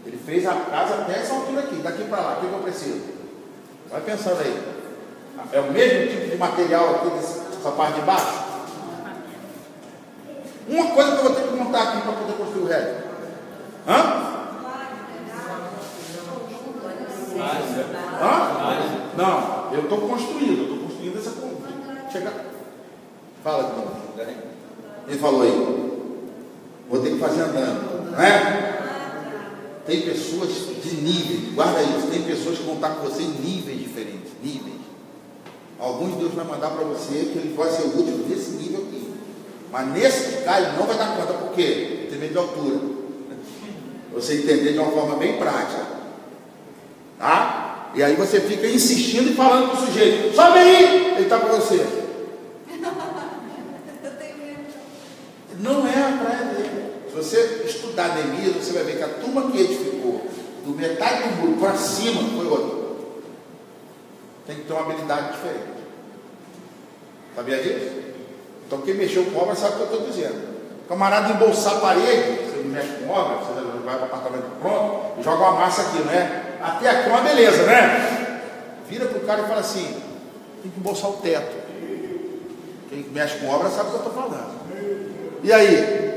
A: Ele fez a casa até essa altura aqui. Daqui para lá, o que eu preciso? Vai pensando aí. É o mesmo tipo de material aqui dessa parte de baixo? Uma coisa que eu vou ter que montar aqui para poder construir o resto. Hã? Hã? Não, eu estou construindo essa coisa. Chega. Fala de novo. Ele falou aí, vou ter que fazer andando, não é? Tem pessoas de nível, guarda isso, tem pessoas que vão estar com você em níveis diferentes, níveis. Alguns Deus vai mandar para você que ele vai ser útil nesse nível aqui. Mas nesse de cá ele não vai dar conta, por quê? Tem medo de altura. Você entender de uma forma bem prática. Tá? E aí você fica insistindo e falando para o sujeito, sobe aí, ele está com você. Não é a praia dele. Se você estudar Neemias, você vai ver que a turma que edificou do metade do muro para cima foi outra. Tem que ter uma habilidade diferente. Sabia disso? Então quem mexeu com obra sabe o que eu estou dizendo. O camarada embolsar a parede, você não mexe com obra, você vai para o apartamento pronto, joga uma massa aqui, né? Até aqui é uma beleza, né? Vira para o cara e fala assim, tem que embolsar o teto. Quem mexe com obra sabe o que eu estou falando. E aí?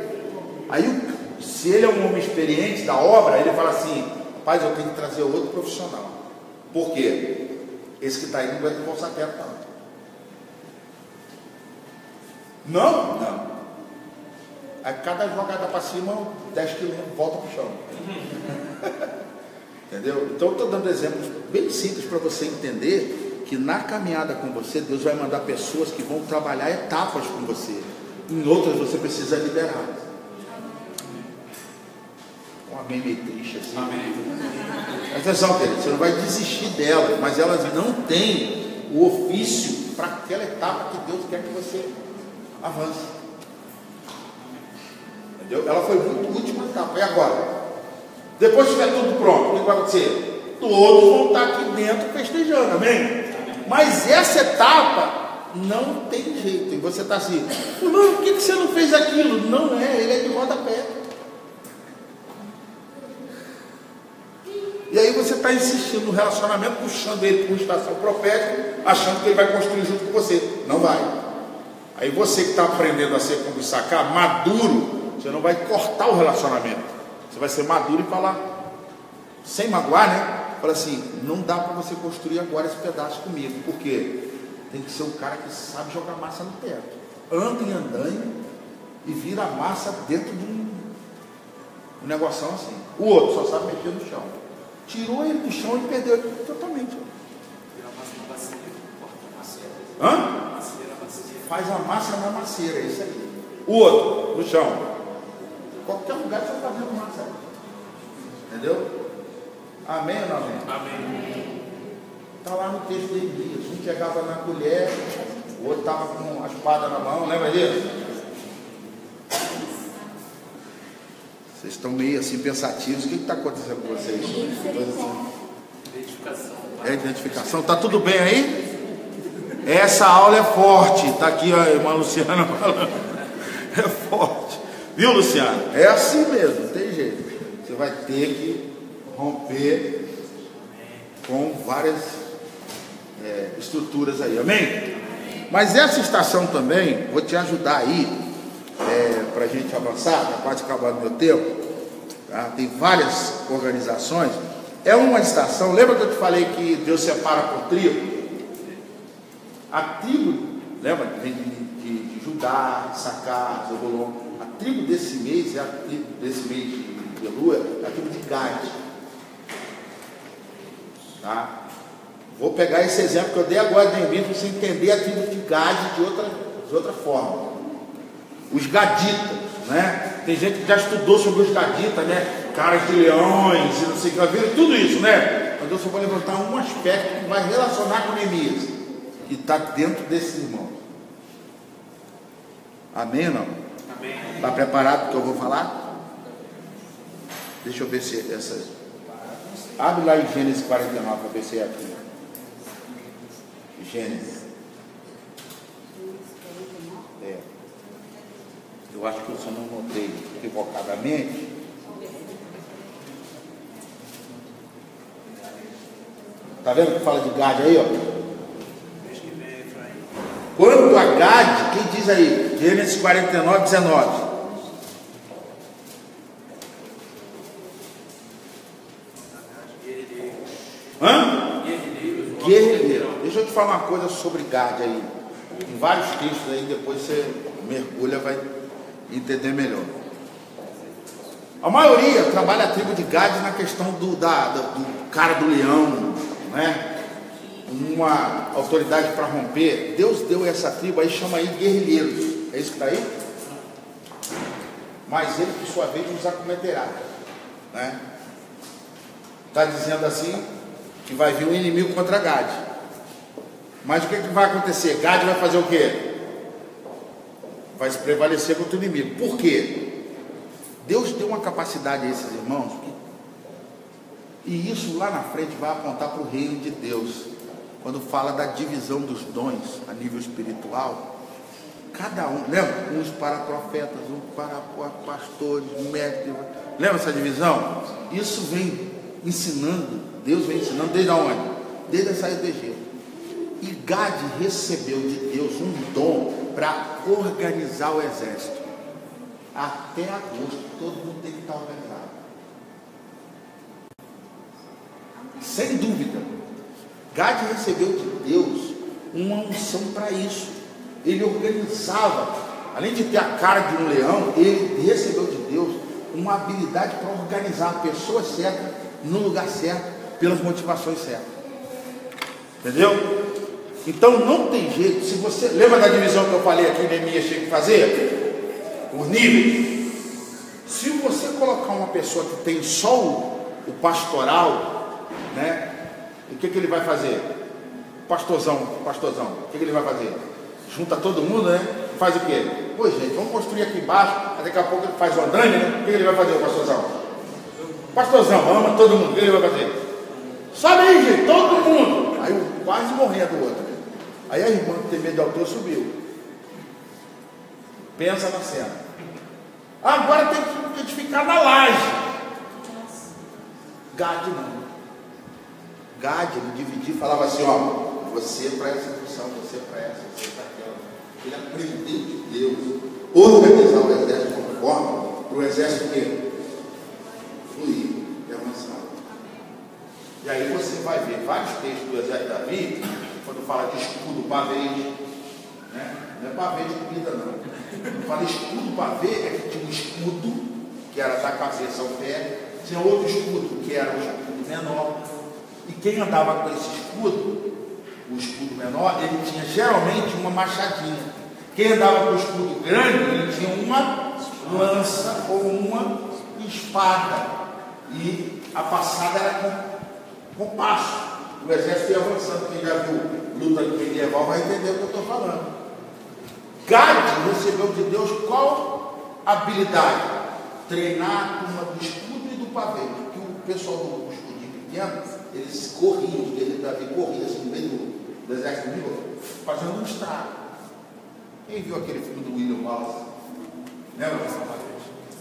A: Se ele é um homem experiente da obra, ele fala assim, rapaz, eu tenho que trazer outro profissional. Por quê? Esse que está aí não vai embolsar teto, não. Não. Aí cada jogada para cima, 10 quilômetros, volta para o chão. Entendeu? Então eu estou dando exemplos bem simples para você entender que na caminhada com você, Deus vai mandar pessoas que vão trabalhar etapas com você. Em outras você precisa liderar. Um amém meio triste assim. Amém. Atenção, querido, você não vai desistir delas, mas elas não têm o ofício para aquela etapa que Deus quer que você avance. Entendeu? Ela foi muito útil na etapa. E agora? Depois que estiver tudo pronto, o que vai acontecer? Todos vão estar aqui dentro festejando, amém? Mas essa etapa não tem jeito. E você está assim, irmão, por que você não fez aquilo? Não é, ele é de rodapé. E aí você está insistindo no relacionamento, puxando ele para uma estação profética, achando que ele vai construir junto com você. Não vai. Aí você que está aprendendo a ser como sacar, maduro, você não vai cortar o relacionamento. Você vai ser maduro e falar, sem magoar, né? Fala assim, não dá para você construir agora esse pedaço comigo. Por quê? Tem que ser um cara que sabe jogar massa no teto. Anda em andaime e vira a massa dentro de um negocinho assim. O outro só sabe mexer no chão. Tirou ele do chão e perdeu ele totalmente.
B: Vira a massa na macieira, corta a macieira.
A: Hã?
B: Macieira, macieira.
A: Faz a massa na macieira, é isso aí. O outro, no chão. Qualquer lugar você está fazendo massa. Entendeu? Amém ou não amém?
B: Amém.
A: Está lá no texto de Elias. Um chegava na colher, o outro estava com a espada na mão, lembra disso? Vocês estão meio assim pensativos. O que está acontecendo com vocês?
B: Identificação.
A: É identificação. Está tudo bem aí? Essa aula é forte. Está aqui a irmã Luciana falando. É forte. Viu, Luciana? É assim mesmo, não tem jeito. Você vai ter que romper com várias estruturas aí. Amém? Mas essa estação também, vou te ajudar aí, para a gente avançar, está quase acabando meu tempo. Tá? Tem várias organizações. É uma estação, lembra que eu te falei que Deus separa por tribo? A tribo, lembra? Vem de Judá, Sacar, Zebulon. A tribo desse mês, é a tribo desse mês de Elul, é a tribo de Gad. Tá? Vou pegar esse exemplo que eu dei agora de Neemias para você entender a tribo de Gad de outra forma. Os gaditas, né? Tem gente que já estudou sobre os gaditas, né? Caras de leões e não sei o que, viram tudo isso, né? Mas eu só vou levantar um aspecto que vai relacionar com Neemias, que está dentro desses irmãos. Amém ou não?
B: Amém.
A: Está preparado para o que eu vou falar? Deixa eu ver se essas. Abre lá em Gênesis 49 para ver se é aqui. Gênesis. Eu acho que eu só não notei equivocadamente. Está vendo que fala de Gad aí, ó? Quanto a Gad, quem diz aí? Gênesis 49, 19. Hã? Guerreiro. Deixa eu te falar uma coisa sobre Gad aí. Em vários textos aí, depois você mergulha, vai entender melhor. A maioria trabalha a tribo de Gad na questão do cara do leão, né? Uma autoridade para romper. Deus deu essa tribo aí, chama aí guerrilheiros. É isso que está aí? Mas ele, por sua vez, nos acometerá, né? Está dizendo assim que vai vir um inimigo contra Gad. Mas o que vai acontecer? Gad vai fazer o quê? Vai se prevalecer contra o inimigo. Por quê? Deus deu uma capacidade a esses irmãos e isso lá na frente vai apontar para o reino de Deus. Quando fala da divisão dos dons a nível espiritual, cada um, lembra? Uns para profetas, uns para pastores, mestres. Lembra essa divisão? Isso vem ensinando, Deus vem ensinando desde onde? Desde a saída do Egito. E Gad recebeu de Deus um dom para organizar o exército. Até agosto, todo mundo tem que estar organizado. Sem dúvida. Gad recebeu de Deus uma unção para isso. Ele organizava, além de ter a cara de um leão, ele recebeu de Deus uma habilidade para organizar a pessoa certa, no lugar certo, pelas motivações certas. Entendeu? Então não tem jeito. Se você lembra da divisão que eu falei aqui, Neemias tinha que fazer? Por níveis. Se você colocar uma pessoa que tem só o pastoral, né? O que ele vai fazer? Pastorzão, o que ele vai fazer? Junta todo mundo, né? Faz o quê? Pô, gente, vamos construir aqui embaixo. Daqui a pouco ele faz o andaime, né? O que ele vai fazer, o pastorzão? Pastorzão, ama todo mundo. O que ele vai fazer? Sobe aí, gente, todo mundo. Aí eu quase morrendo do outro. Aí a irmã que tem medo de altura subiu. Pensa na cena. Agora tem que edificar na laje. Gad não. Gad, ele dividia e falava assim, ó, você para essa função, você para essa, você para aquela. Ele aprendeu de Deus organizar o exército conforme para o exército que fluir e avançar. E aí você vai ver vários textos do exército de Davi, quando fala de escudo, pavês, né? Não é pavê de comida, não. Eu falei escudo pavê, é que tinha um escudo, que era da cabeça ao pé, tinha outro escudo, que era um escudo menor. E quem andava com esse escudo, o escudo menor, ele tinha geralmente uma machadinha. Quem andava com o escudo grande, ele tinha uma lança ou uma espada. E a passada era com passo. O exército ia avançando. Quem já viu luta medieval vai entender o que eu estou falando. Gade recebeu de Deus qual habilidade? Treinar a turma do escudo e do pavê. Porque o pessoal do escudinho pequeno, eles corriam, Davi corria assim no meio do exército inimigo, fazendo um estrago. Quem viu aquele filme do William Wallace? Lembra?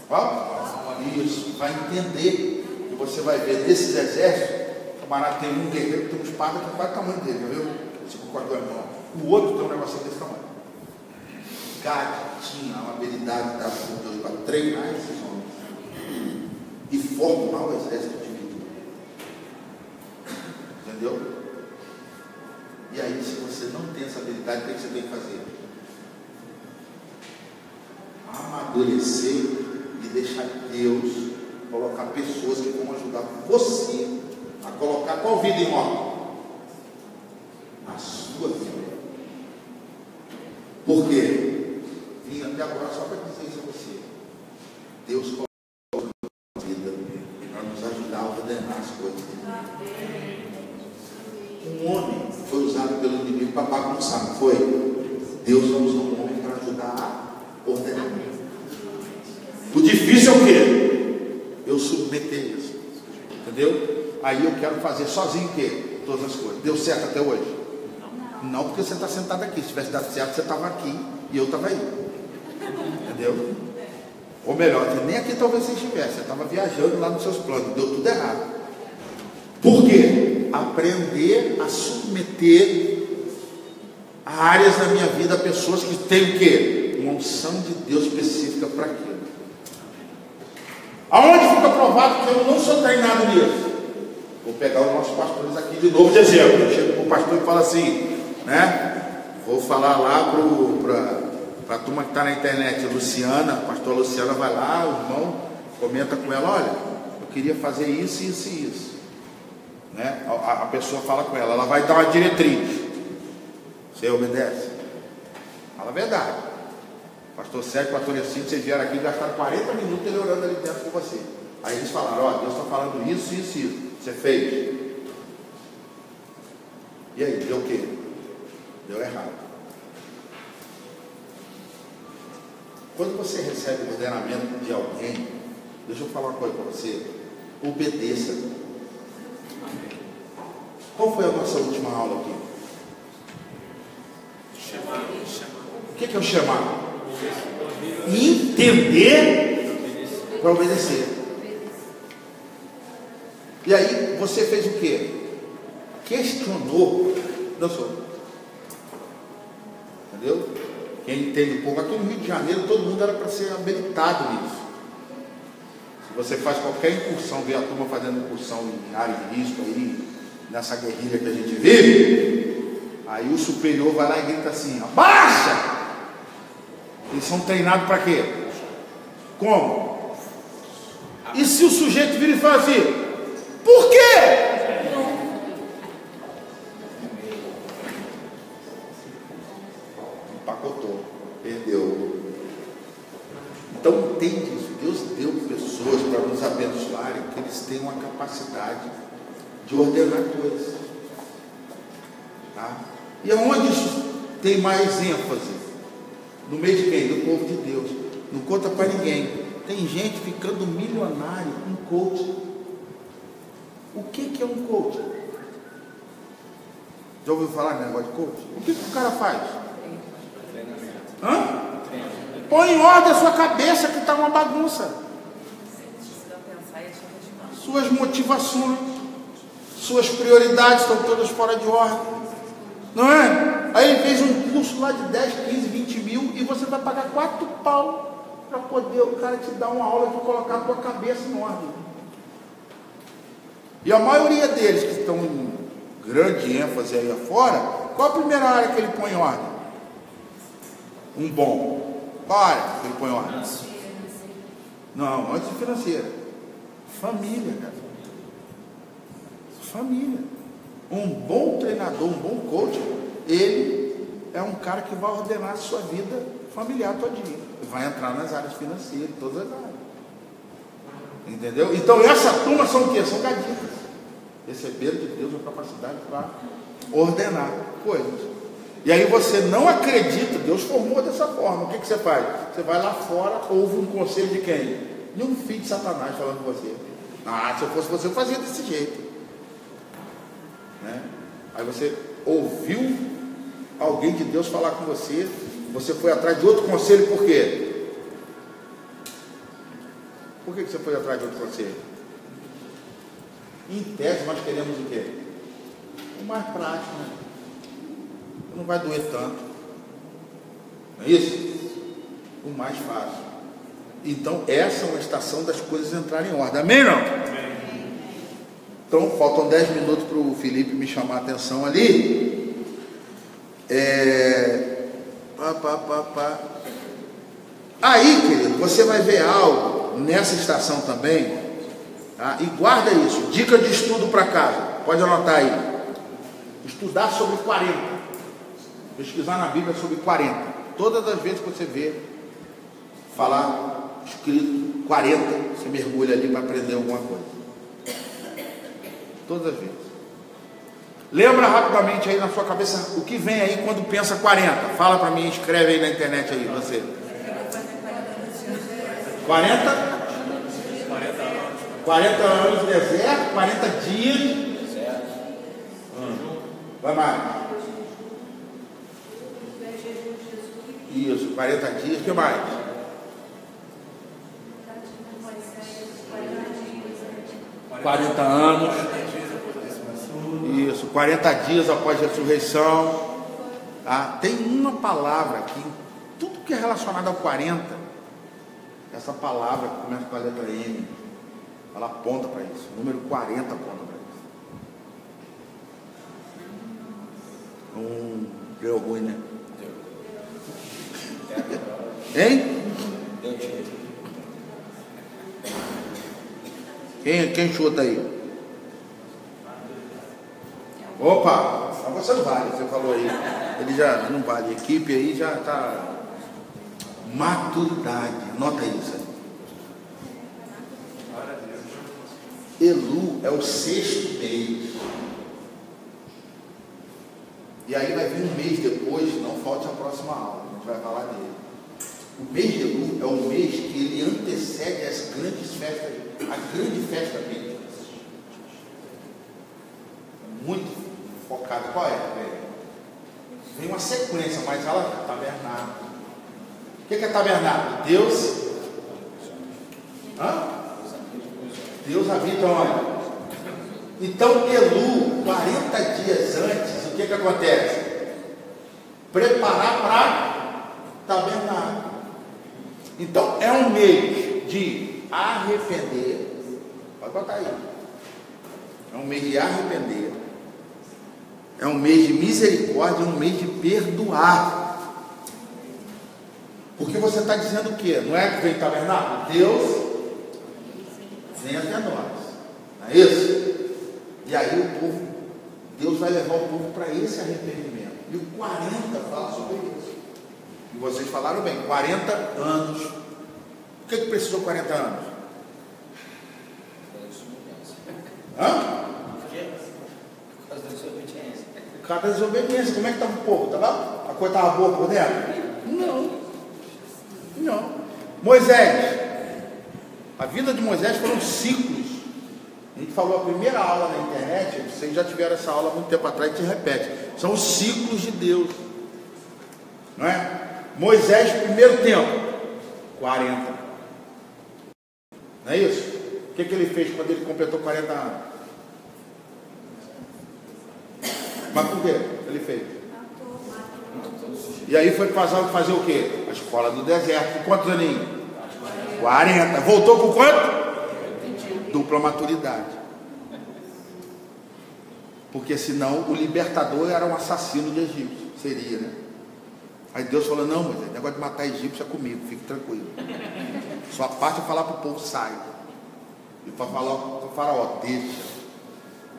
A: Qual? Isso, vai entender que você vai ver nesses exércitos. O camarada tem um guerreiro que tem uma espada que é quase o tamanho dele, já viu? Tipo com a tua mão. O outro tem um negocinho desse tamanho. Gade tinha uma habilidade dada por Deus para treinar esses homens e formar o exército de Deus. Entendeu? E aí, se você não tem essa habilidade, o que você tem que fazer? Amadurecer e deixar Deus colocar pessoas que vão ajudar você a colocar qual vida em ordem? A sua vida. Por quê? Vim até agora só para dizer isso a você. Deus coloca a vida para nos ajudar a ordenar as coisas. Um homem foi usado pelo inimigo para bagunçar, não foi? Deus não usou um homem para ajudar a ordenar. O difícil é o quê? Eu submeter isso. Entendeu? Aí eu quero fazer sozinho o quê? Todas as coisas. Deu certo até hoje? Não, porque você está sentado aqui. Se tivesse dado certo, você estava aqui e eu estava aí. Entendeu? Ou melhor, nem aqui talvez você estivesse. Você estava viajando lá nos seus planos. Deu tudo errado. Por quê? Aprender a submeter a áreas da minha vida a pessoas que têm o quê? Uma unção de Deus específica para aquilo. Aonde fica provado que eu não sou treinado nisso? Vou pegar os nossos pastores aqui de novo de exemplo. Eu chego para o pastor e falo assim, né? Vou falar lá para a turma que está na internet, Luciana, a pastora Luciana vai lá, o irmão comenta com ela, olha, eu queria fazer isso, isso e isso. Né? A pessoa fala com ela, ela vai dar uma diretriz. Você obedece? Fala a verdade. Pastor Sérgio, pastor Lecinto, vocês vieram aqui e gastaram 40 minutos ele orando ali dentro com você. Aí eles falaram, ó, Deus está falando isso, isso e isso. Você fez? E aí, deu o quê? Deu errado. Quando você recebe o ordenamento de alguém, deixa eu falar uma coisa para você, obedeça. Qual foi a nossa última aula aqui? O que é o chamar? Entender para obedecer. E aí você fez o quê? Questionou. Não sou. Entendeu? Quem entende um pouco, aqui no Rio de Janeiro todo mundo era para ser habilitado nisso. Se você faz qualquer incursão, vê a turma fazendo incursão em área de risco aí, nessa guerrilha que a gente vive, aí o superior vai lá e grita assim, abaixa! Eles são treinados para quê? Como? E se o sujeito vira e fala assim, por quê? Empacotou, perdeu. Então entende isso. Deus deu pessoas para nos abençoarem, que eles têm uma capacidade de ordenar coisas. Tá? E aonde isso tem mais ênfase? No meio de quem? Do povo de Deus. Não conta para ninguém. Tem gente ficando milionário com coach. O que é um coach? Já ouviu falar de negócio de coach? O que o cara faz? Hã? Põe em ordem a sua cabeça que está uma bagunça. Suas motivações, suas prioridades estão todas fora de ordem. Não é? Aí ele fez um curso lá de 10, 15, 20 mil e você vai pagar 4 pau para poder o cara te dar uma aula de colocar a tua cabeça em ordem. E a maioria deles que estão em grande ênfase aí afora, qual a primeira área que ele põe em ordem? Um bom. Qual área que ele põe ordem? Não, antes de financeira. Família, cara. Família. Um bom treinador, um bom coach, ele é um cara que vai ordenar a sua vida familiar todinha. Vai entrar nas áreas financeiras, todas as áreas. Entendeu? Então essa turma são o quê? São gaditas. Receberam de Deus a capacidade para ordenar coisas. E aí você não acredita, Deus formou dessa forma. O que você faz? Você vai lá fora, ouve um conselho de quem? De um filho de Satanás falando com você. Ah, se eu fosse você, eu fazia desse jeito. Né? Aí você ouviu alguém de Deus falar com você, você foi atrás de outro conselho, por quê? Por que você foi atrás de outro conselho? Em tese nós queremos o quê? O mais prático, né? Não vai doer tanto. Não é isso? O mais fácil. Então essa é uma estação das coisas entrarem em ordem. Amém, não? Amém. Então faltam 10 minutos para o Felipe me chamar a atenção ali. Aí, querido, você vai ver algo nessa estação também, tá? E guarda isso, dica de estudo para casa, pode anotar aí. Estudar sobre 40, pesquisar na Bíblia sobre 40. Todas as vezes que você vê falar escrito 40, você mergulha ali para aprender alguma coisa. Todas as vezes. Lembra rapidamente aí na sua cabeça o que vem aí quando pensa 40. Fala para mim, escreve aí na internet aí, você. 40 anos de deserto, 40 dias. Vai mais. Isso, 40 dias, o que mais? 40 anos. Isso, 40 dias após a ressurreição. Tá? Tem uma palavra aqui, tudo que é relacionado ao 40, essa palavra que começa com a letra M, ela aponta para isso. O número 40 aponta para isso. Deu ruim, né? Hein? Quem chuta aí? Opa, você não vale, você falou aí. Ele já não vale, a equipe aí já está. Maturidade, nota isso aí. Elu é o 6º mês. E aí vai vir um mês depois, não falte a próxima aula, a gente vai falar dele. O mês de Elu é o mês que ele antecede as grandes festas, a grande festa dele. Muito focada. Qual é? Vem uma sequência, mas ela é tabernáculo. O que é tabernáculo? Deus. Deus habita onde? Então, Elu, 40 dias antes, o que acontece? Preparar para tabernáculo. Então, é um mês de arrepender. Pode botar aí. É um mês de arrepender. É um mês de misericórdia, um mês de perdoar. Porque você está dizendo o quê? Não é que vem tabernáculo? Deus vem até nós. Não é isso? E aí o povo, Deus vai levar o povo para esse arrependimento. E o 40 fala sobre isso. E vocês falaram bem, 40 anos. Por que precisou 40 anos?
B: Por causa da desobediência.
A: Por causa da desobediência. Como é que estava o povo? A coisa estava boa por dentro? Não. Moisés. A vida de Moisés foram ciclos. A gente falou a primeira aula na internet, vocês já tiveram essa aula há muito tempo atrás, te repete. São os ciclos de Deus. Não é? Moisés, primeiro tempo, 40. Não é isso? O que ele fez quando ele completou 40 anos? Mas por que ele fez? E aí foi fazer o quê? A escola do deserto. Com quantos aninhos? 40. Voltou com quanto? Dupla maturidade. Porque senão o libertador era um assassino de Egito. Seria, né? Aí Deus falou: não, mas o negócio de matar egípcio é comigo, fique tranquilo. Sua parte é falar para o povo: sai. E para falar para o faraó: deixa.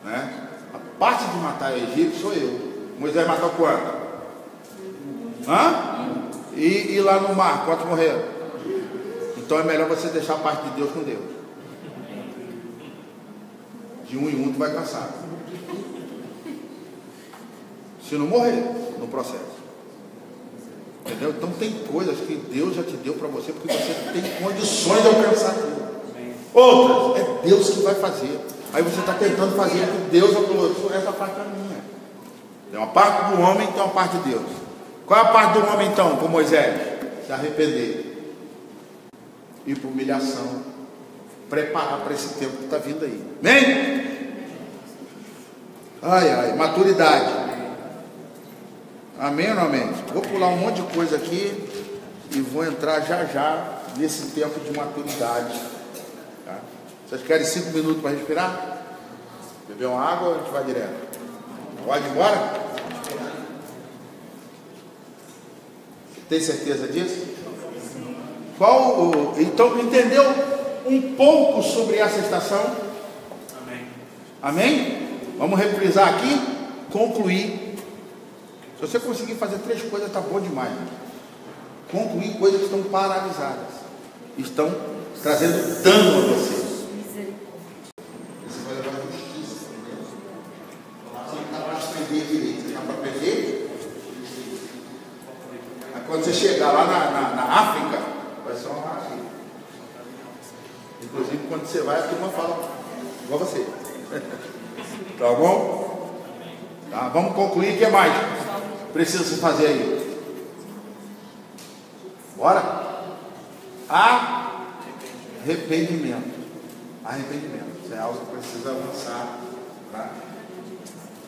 A: Né? A parte de matar egípcio sou eu. Moisés matou quanto? E lá no mar, quantos morreram? Então é melhor você deixar a parte de Deus com Deus. De um em um tu vai cansar. Se não morrer no processo. Entendeu? Então tem coisas que Deus já te deu para você, porque você tem condições de alcançar aquilo. Outras, é Deus que vai fazer. Aí você está tentando fazer o que Deus falou: essa parte é minha. Tem uma parte do homem e tem uma parte de Deus. Qual é a parte do homem então, com Moisés? Se arrepender, ir para humilhação, preparar para esse tempo que está vindo aí. Amém? Ai, ai, maturidade. Amém ou não amém? Vou pular um monte de coisa aqui e vou entrar já nesse tempo de maturidade. Tá? Vocês querem 5 minutos para respirar? Beber uma água ou a gente vai direto? Pode ir embora? Tem certeza disso? Então, entendeu um pouco sobre essa estação? Amém. Amém? Vamos reprisar aqui, concluir. Se você conseguir fazer 3 coisas, está bom demais. Concluir coisas que estão paralisadas, estão trazendo dano a você. Você vai levar justiça. Você não está para aprender direito, você está para aprender. Quando você chegar lá na África, vai ser uma maravilha. Inclusive, quando você vai, a turma fala igual você. Tá bom? Tá, vamos concluir. O que mais precisa se fazer aí? Bora? Arrependimento. Isso é algo que precisa avançar. Tá?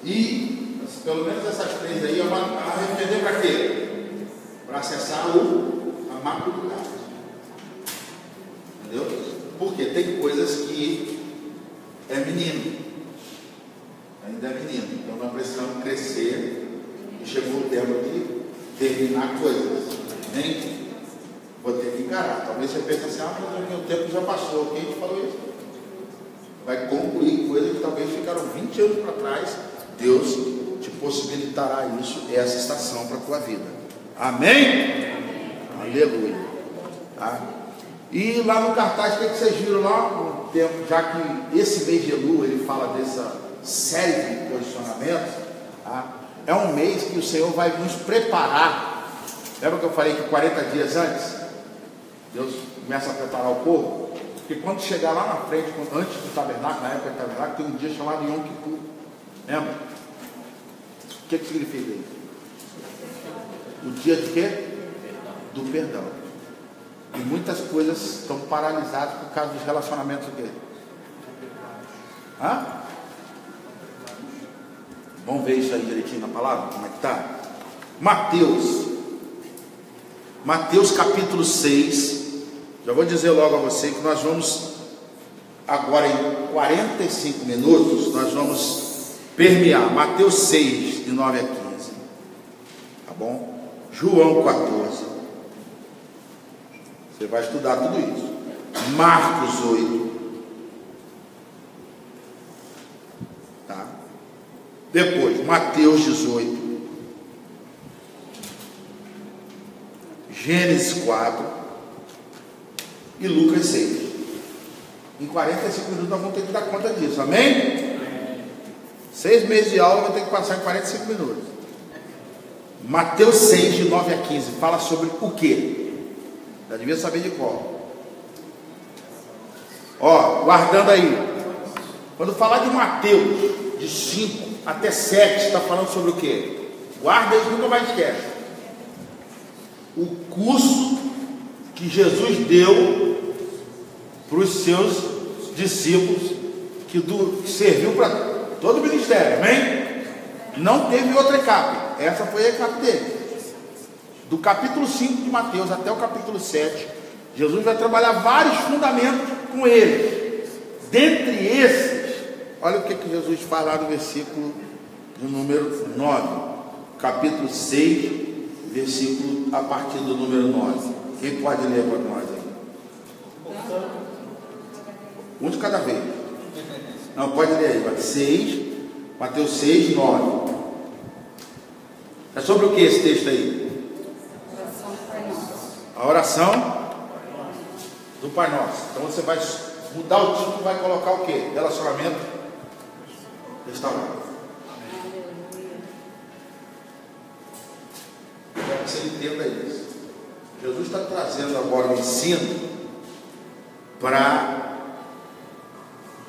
A: E, pelo menos essas 3 aí, arrepender para quê? Para acessar a maturidade. Entendeu? Porque tem coisas que é menino. Ainda é menino. Então nós precisamos crescer. E chegou o tempo de terminar coisas. Nem vou ter que encarar. Talvez você pense assim: mas o meu tempo já passou. Quem te falou isso? Vai concluir coisas que talvez ficaram 20 anos para trás. Deus te possibilitará isso, essa estação para a tua vida. Amém? Aleluia. Tá? E lá no cartaz, o que vocês viram lá? Já que esse mês de Elul, ele fala dessa série de posicionamentos, tá? É um mês que o Senhor vai nos preparar. Lembra que eu falei que 40 dias antes, Deus começa a preparar o povo? Porque quando chegar lá na frente, antes do tabernáculo, na época do tabernáculo, tem um dia chamado Yom Kippur. Lembra? O que significa isso? O dia de quê? Do perdão. E muitas coisas estão paralisadas por causa dos relacionamentos dele. Vamos ver isso aí direitinho na palavra? Como é que está? Mateus capítulo 6. Já vou dizer logo a você que nós vamos agora em 45 minutos, nós vamos permear Mateus 6, de 9 a 15. Tá bom? João 14. Você vai estudar tudo isso. Marcos 8. Tá? Depois, Mateus 18. Gênesis 4. E Lucas 6. Em 45 minutos nós vamos ter que dar conta disso. Amém? 6 meses de aula vai ter que passar em 45 minutos. Mateus 6, de 9 a 15, fala sobre o quê? Já devia saber de qual. Guardando aí. Quando falar de Mateus, de 5 até 7, está falando sobre o quê? Guarda aí, nunca mais esquece. O curso que Jesus deu para os seus discípulos, que serviu para todo o ministério, amém? Não teve outra etapa. Essa foi a etapa dele. Do capítulo 5 de Mateus até o capítulo 7, Jesus vai trabalhar vários fundamentos com eles. Dentre esses, olha o que Jesus faz lá no versículo do número 9, capítulo 6, versículo a partir do número 9. Quem pode ler para nós aí? Um de cada vez. Não, pode ler aí. Mateus 6, 9. É sobre o que esse texto aí? A oração do Pai Nosso. Então você vai mudar o título e vai colocar o que? Relacionamento restaurado. Eu quero que você entenda isso. Jesus está trazendo agora um ensino para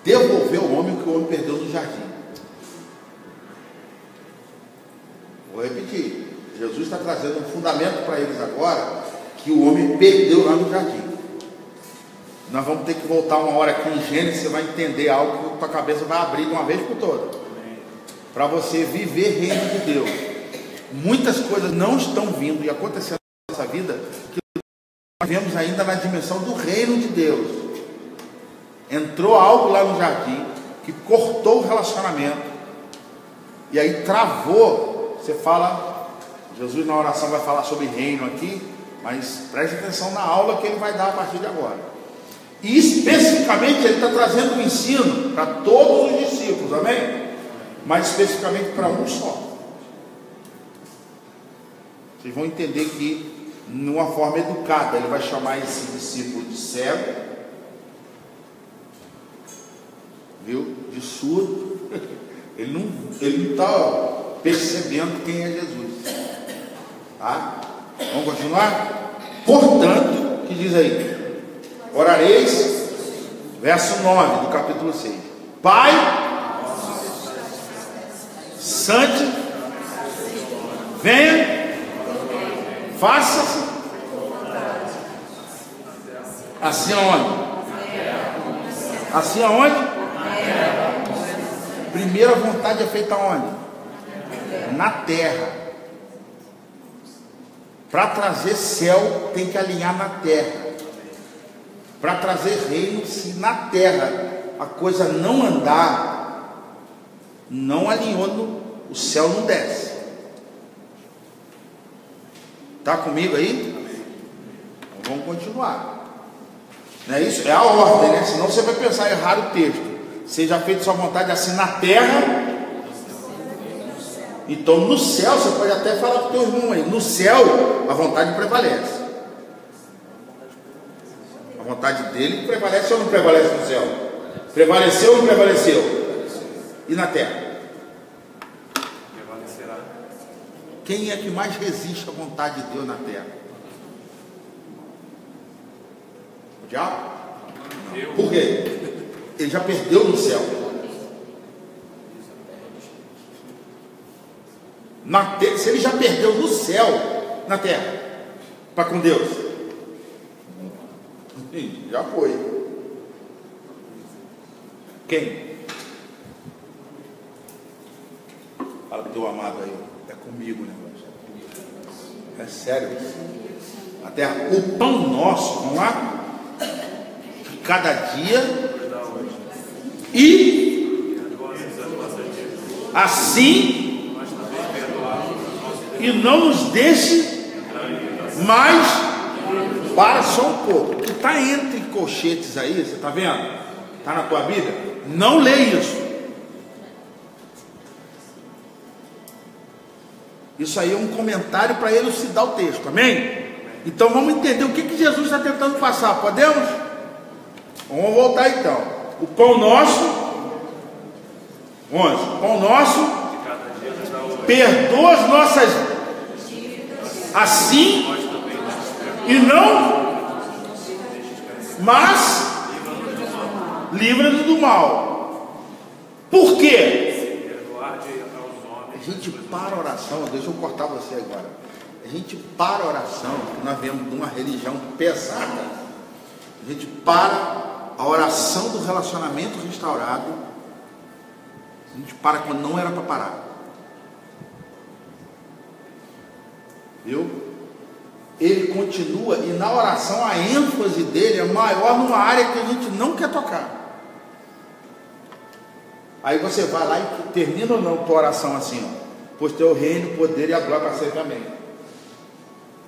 A: devolver o homem que o homem perdeu no jardim. Vou repetir. Jesus está trazendo um fundamento para eles agora que o homem perdeu lá no jardim. Nós vamos ter que voltar uma hora aqui em Gênesis. Você vai entender algo que a tua cabeça vai abrir de uma vez por toda, para você viver reino de Deus. Muitas coisas não estão vindo e acontecendo na nossa vida que nós vemos ainda na dimensão do reino de Deus. Entrou algo lá no jardim que cortou o relacionamento e aí travou. Você fala, Jesus na oração vai falar sobre reino aqui, mas preste atenção na aula que ele vai dar a partir de agora. E especificamente ele está trazendo um ensino para todos os discípulos, amém? Mas especificamente para um só. Vocês vão entender que, numa forma educada, ele vai chamar esse discípulo de cego, viu? De surdo. Ele não está percebendo quem é Jesus. Tá? Vamos continuar? Portanto, que diz aí? Orareis, verso 9 do capítulo 6. Pai, santo, venha, faça-se assim aonde? Assim aonde? Primeira vontade é feita aonde? Na terra. Para trazer céu tem que alinhar na terra. Para trazer reino, se na terra a coisa não andar, não alinhou, o céu não desce. Está comigo aí? Então vamos continuar. Não é isso? É a ordem, né? Senão você vai pensar errado o texto. Seja feita sua vontade assim na terra. Então no céu, você pode até falar com o teu irmão aí. No céu, a vontade prevalece. A vontade dele prevalece ou não prevalece no céu? Prevaleceu ou não prevaleceu? E na terra? Prevalecerá. Quem é que mais resiste à vontade de Deus na terra? O diabo? Não. Por quê? Ele já perdeu no céu. Se ele já perdeu no céu, na terra, para com Deus, já foi. Quem? Fala pro teu amado aí, é comigo o negócio. É sério. A terra, o pão nosso, vamos lá? De cada dia. E assim, e não nos deixe mais para só um pouco. Que está entre colchetes aí, você está vendo? Está na tua Bíblia? Não lê isso. Isso aí é um comentário para elucidar o texto, amém? Então vamos entender o que Jesus está tentando passar, podemos? Vamos voltar então. O pão nosso, 11, o pão nosso, perdoa as nossas, assim, e não, mas, livra-nos do mal. Por quê? A gente para a oração, deixa eu cortar você agora. A gente para a oração, nós vemos de uma religião pesada. A gente para a oração do relacionamento restaurado. A gente para quando não era para parar. Viu? Ele continua, e na oração a ênfase dele é maior numa área que a gente não quer tocar. Aí você vai lá e termina ou não tua oração assim, ó. Pois teu reino, o poder e a glória para sempre, amém.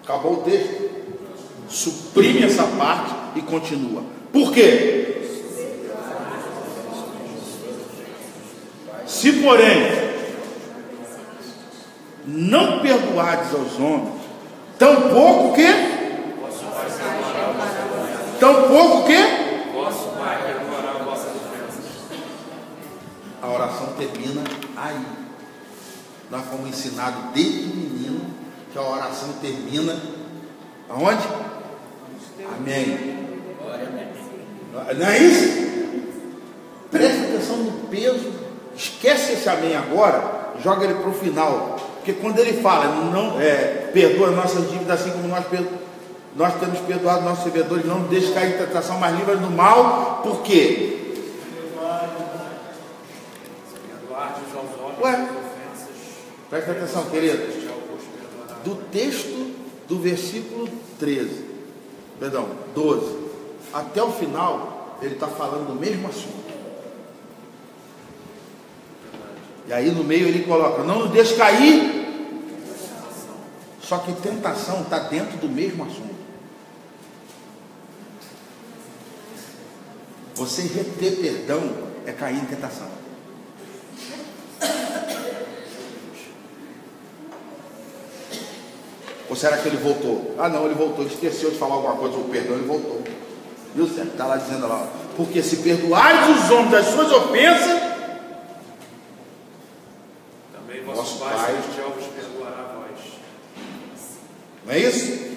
A: Acabou o texto. Suprime essa parte e continua. Por quê? Se, porém, não perdoardes aos homens, tampouco o quê? Tampouco o quê? A oração termina aí. Nós fomos ensinados desde menino que a oração termina aonde? Amém. Não é isso? Presta atenção no peso. Esquece esse amém agora, joga ele para o final. Porque quando ele fala, perdoa nossas dívidas assim como nós temos perdoado nossos devedores, não deixe cair em tentação, mas livra do mal. Por quê? Ué, presta atenção, querido. Do texto do versículo 12 até o final, ele está falando do mesmo assunto. E aí no meio ele coloca, não nos deixe cair. Só que tentação está dentro do mesmo assunto. Você reter perdão é cair em tentação. Ou será que ele voltou? Ah não, ele voltou, ele esqueceu de falar alguma coisa sobre o perdão, ele voltou. Viu certo? Está lá dizendo lá, porque se perdoares os homens das suas ofensas,
C: também vosso Pai Celestial vos perdoará a vós.
A: Não é isso?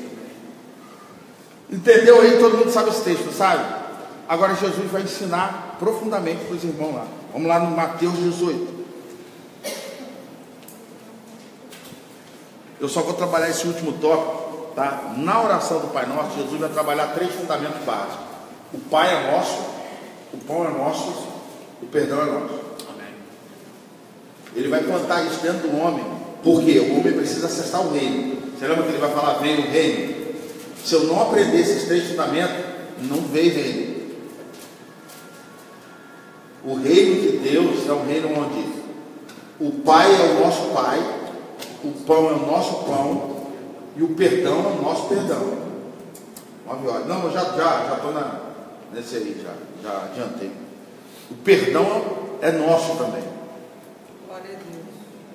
A: Entendeu aí? Todo mundo sabe esse texto, sabe? Agora Jesus vai ensinar profundamente para os irmãos lá. Vamos lá no Mateus 18. Eu só vou trabalhar esse último tópico, tá? Na oração do Pai Nosso, Jesus vai trabalhar 3 fundamentos básicos. O Pai é nosso, o pão é nosso, o perdão é nosso.
C: Amém.
A: Ele vai plantar isso dentro do homem, porque o homem precisa acessar o reino. Você lembra que ele vai falar, vem o reino? Se eu não aprender esses 3 fundamentos, não vem reino. O reino de Deus é um reino onde o Pai é o nosso Pai, o pão é o nosso pão e o perdão é o nosso perdão. 9 horas. Não, eu já estou nesse aí, já adiantei. O perdão é nosso também.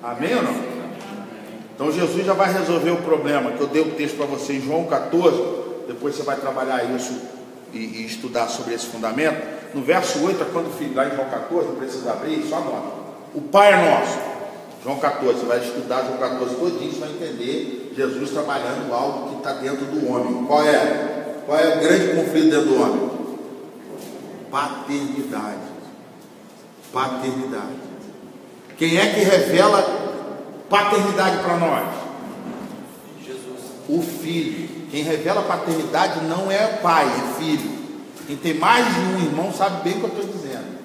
A: Amém ou não? Então Jesus já vai resolver o problema, que eu dei o texto para você em João 14, depois você vai trabalhar isso e estudar sobre esse fundamento. No verso 8, é quando o filho, lá em João 14, não precisa abrir, só anota. O Pai é nosso. João 14, você vai estudar João 14 todinho, você vai entender Jesus trabalhando algo que está dentro do homem. Qual é o grande conflito dentro do homem? Paternidade. Paternidade. Quem é que revela paternidade para nós?
C: Jesus.
A: O Filho. Quem revela paternidade não é pai, é filho. Quem tem mais de um irmão sabe bem o que eu estou dizendo.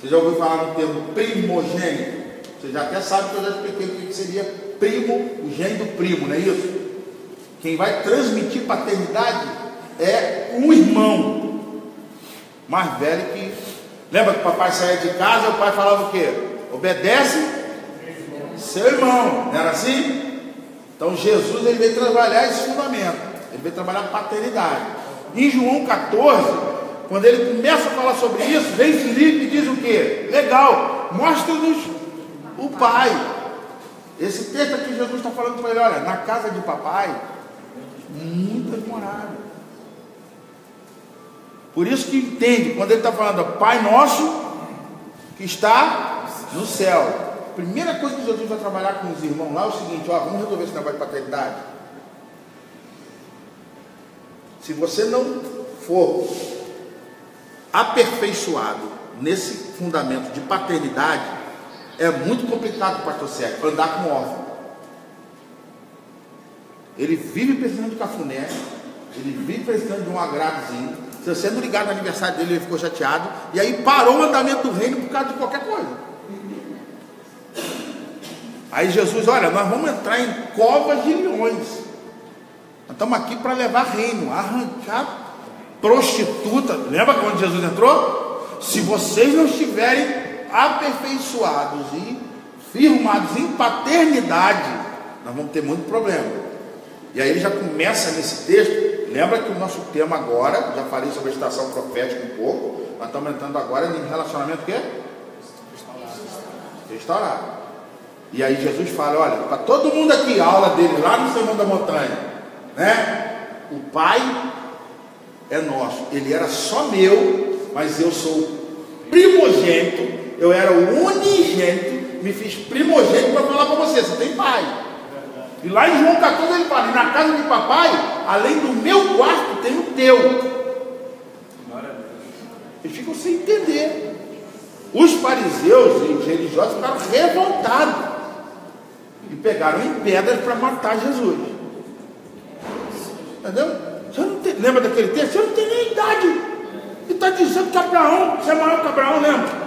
A: Você já ouviu falar no termo primogênito? Você já até sabe que eu já expliquei o que seria primo, o gene do primo, não é isso? Quem vai transmitir paternidade é um irmão mais velho que... Lembra que o papai saía de casa e o pai falava o quê? Obedece seu irmão, não era assim? Então Jesus ele veio trabalhar esse fundamento, ele veio trabalhar paternidade. Em João 14, quando ele começa a falar sobre isso, vem Filipe e diz o quê? Legal, mostra-nos o Pai. Esse texto aqui Jesus está falando para ele, olha, na casa de papai muitas moradas. Por isso que entende, quando ele está falando Pai nosso que está no céu. A primeira coisa que Jesus vai trabalhar com os irmãos lá é o seguinte, ó, vamos resolver esse negócio de paternidade. Se você não for aperfeiçoado nesse fundamento de paternidade, é muito complicado para o pastor Sérgio andar com órfão. Ele vive precisando de cafuné, ele vive precisando de um agradozinho. Se você não ligar no aniversário dele, ele ficou chateado, e aí parou o andamento do reino por causa de qualquer coisa. Aí Jesus, olha, nós vamos entrar em covas de leões. Nós estamos aqui para levar reino, arrancar prostituta. Lembra quando Jesus entrou? Se vocês não estiverem aperfeiçoados e firmados em paternidade, nós vamos ter muito problema. E aí ele já começa nesse texto. Lembra que o nosso tema agora, já falei sobre a estação profética um pouco, nós estamos entrando agora em relacionamento o quê? Restaurado. E aí Jesus fala, olha, para todo mundo aqui, a aula dele lá no Sermão da Montanha, né? O Pai é nosso. Ele era só meu, mas eu sou primogênito. Eu era o unigênito, me fiz primogênito para falar para você, você tem pai. E lá em João 14 ele fala, e na casa de papai, além do meu quarto, tem o teu. Eles ficam sem entender. Os fariseus e os religiosos ficaram revoltados e pegaram em pedras para matar Jesus. Entendeu? Você não tem, lembra daquele texto? Você não tem nem idade. Ele está dizendo que Abraão, você é maior que Abraão, lembra?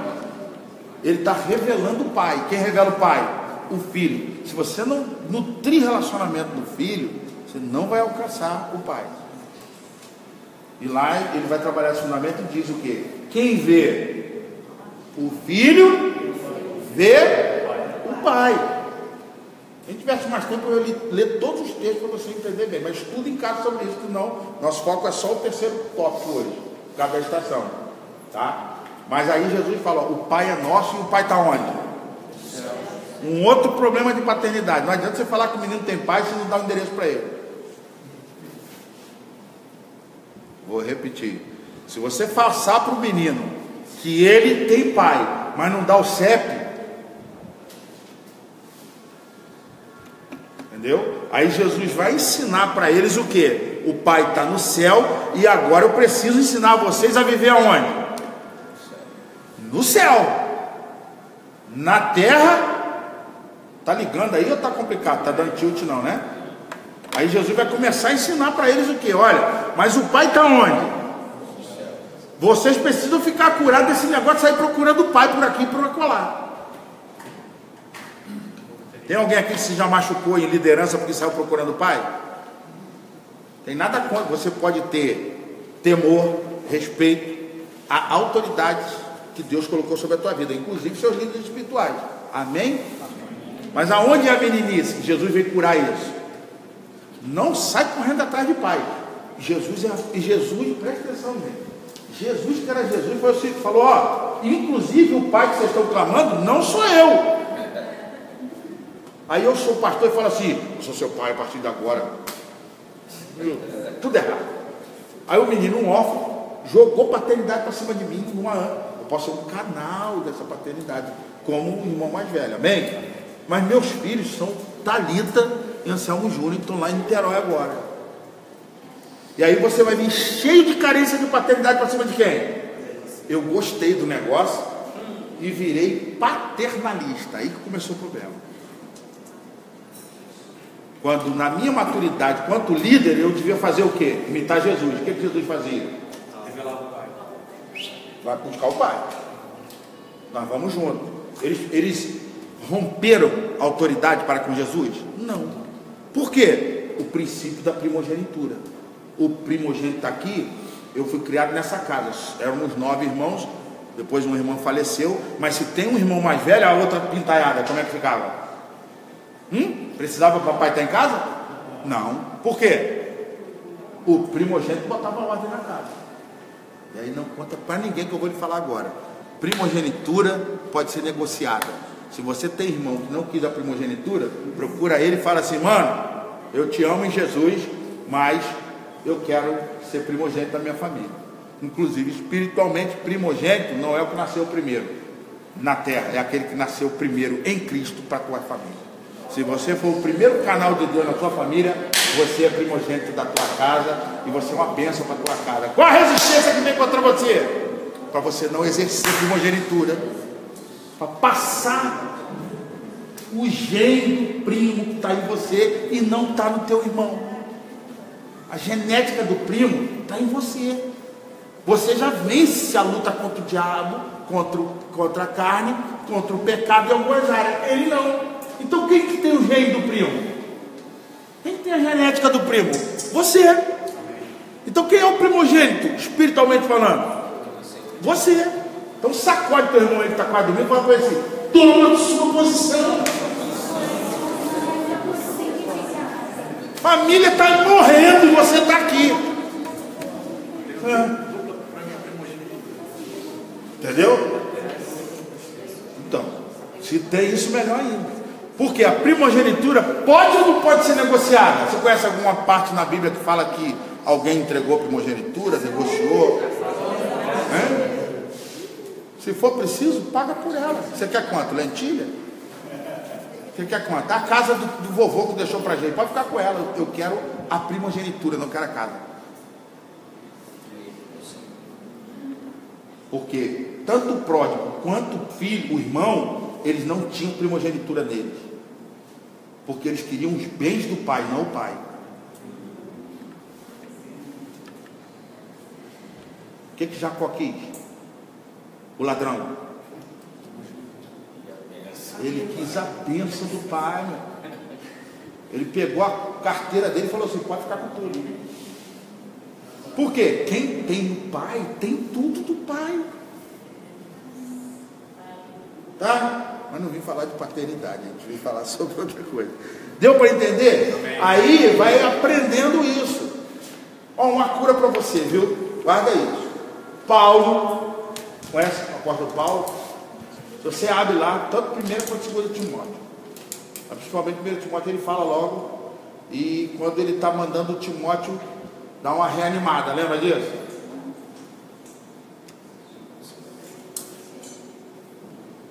A: Ele está revelando o Pai. Quem revela o Pai? O Filho. Se você não nutrir relacionamento do Filho, você não vai alcançar o Pai. E lá ele vai trabalhar esse fundamento e diz o quê? Quem vê o Filho, vê o Pai. Se a gente tivesse mais tempo, eu ia ler todos os textos para você entender bem. Mas estuda em casa sobre isso, senão nosso foco é só o terceiro tópico hoje, por causa da estação. Tá? Mas aí Jesus fala, o Pai é nosso e o Pai está onde? Um outro problema de paternidade. Não adianta você falar que o menino tem pai se não dá o endereço para ele. Vou repetir. Se você passar para o menino que ele tem pai, mas não dá o CEP, entendeu? Aí Jesus vai ensinar para eles o que? O Pai está no céu e agora eu preciso ensinar vocês a viver aonde? No céu. Na terra. Tá ligando aí ou tá complicado? Tá dando tilt não, né? Aí Jesus vai começar a ensinar para eles o que? Olha, mas o Pai está onde? Vocês precisam ficar curados desse negócio de sair procurando o Pai por aqui e por acolá. Tem alguém aqui que se já machucou em liderança porque saiu procurando o Pai? Tem nada contra. Você pode ter temor, respeito à autoridade que Deus colocou sobre a tua vida, inclusive seus líderes espirituais. Amém? Mas aonde é a meninice? Jesus veio curar isso. Não sai correndo atrás de pai. Jesus, presta atenção, gente. Jesus, que era Jesus, foi assim, falou, ó, inclusive o pai que vocês estão clamando, não sou eu. Aí eu sou pastor e falo assim, eu sou seu pai a partir de agora. Tudo errado. Aí o menino, um órfão, jogou paternidade para cima de mim em um ano. Eu posso ser um canal dessa paternidade, como um irmão mais velho, amém? Mas meus filhos são Thalita e Anselmo Júnior, que estão lá em Niterói agora. E aí você vai vir cheio de carência de paternidade para cima de quem? Eu gostei do negócio e virei paternalista. Aí que começou o problema. Quando na minha maturidade, quanto líder, eu devia fazer o quê? Imitar Jesus. O que Jesus fazia?
C: Revelar o Pai.
A: Vai buscar o Pai. Nós vamos juntos. Eles romperam a autoridade para com Jesus? Não. Por quê? O princípio da primogenitura. O primogênito está aqui. Eu fui criado nessa casa. Éramos 9 irmãos. Depois um irmão faleceu. Mas se tem um irmão mais velho, a outra pintaiada, como é que ficava? Precisava o papai estar em casa? Não. Por quê? O primogênito botava ordem na casa. E aí não conta para ninguém que eu vou lhe falar agora. Primogenitura pode ser negociada. Se você tem irmão que não quis a primogenitura, procura ele e fala assim, mano, eu te amo em Jesus, mas eu quero ser primogênito da minha família. Inclusive, espiritualmente, primogênito não é o que nasceu primeiro na terra, é aquele que nasceu primeiro em Cristo para a tua família. Se você for o primeiro canal de Deus na tua família, você é primogênito da tua casa e você é uma bênção para a tua casa. Qual a resistência que vem contra você? Para você não exercer primogenitura, para passar o gene do primo que está em você e não está no teu irmão. A genética do primo está em você. Você já vence a luta contra o diabo, contra a carne, contra o pecado em algumas áreas. Ele não. Então quem que tem o gene do primo? Quem tem a genética do primo? Você. Então quem é o primogênito, espiritualmente falando? Você. Então sacode teu irmão aí que está quase dormindo e fala para ele assim, toma sua posição. Família está morrendo e você está aqui. Entendeu? Então, se tem isso, melhor ainda. Porque a primogenitura pode ou não pode ser negociada? Você conhece alguma parte na Bíblia que fala que alguém entregou a primogenitura, negociou? Se for preciso, paga por ela. Você quer quanto? Lentilha? Você quer quanto? A casa do vovô que deixou pra gente, pode ficar com ela. Eu quero a primogenitura, não quero a casa. Porque tanto o pródigo quanto o filho, o irmão, eles não tinham primogenitura neles. Porque eles queriam os bens do pai, não o pai. O que Jacó quis? O ladrão. Ele quis a bênção do pai. Ele pegou a carteira dele e falou assim: pode ficar com tudo. Por quê? Quem tem o pai tem tudo do pai. Tá? Mas não vim falar de paternidade, a gente vim falar sobre outra coisa. Deu para entender? Amém. Aí vai aprendendo isso. Ó, uma cura para você, viu? Guarda isso. Paulo, conhece o apóstolo Paulo? Se você abre lá, tanto 1 quanto 2 Timóteo, principalmente 1 Timóteo, ele fala logo. E quando ele está mandando o Timóteo dar uma reanimada, lembra disso?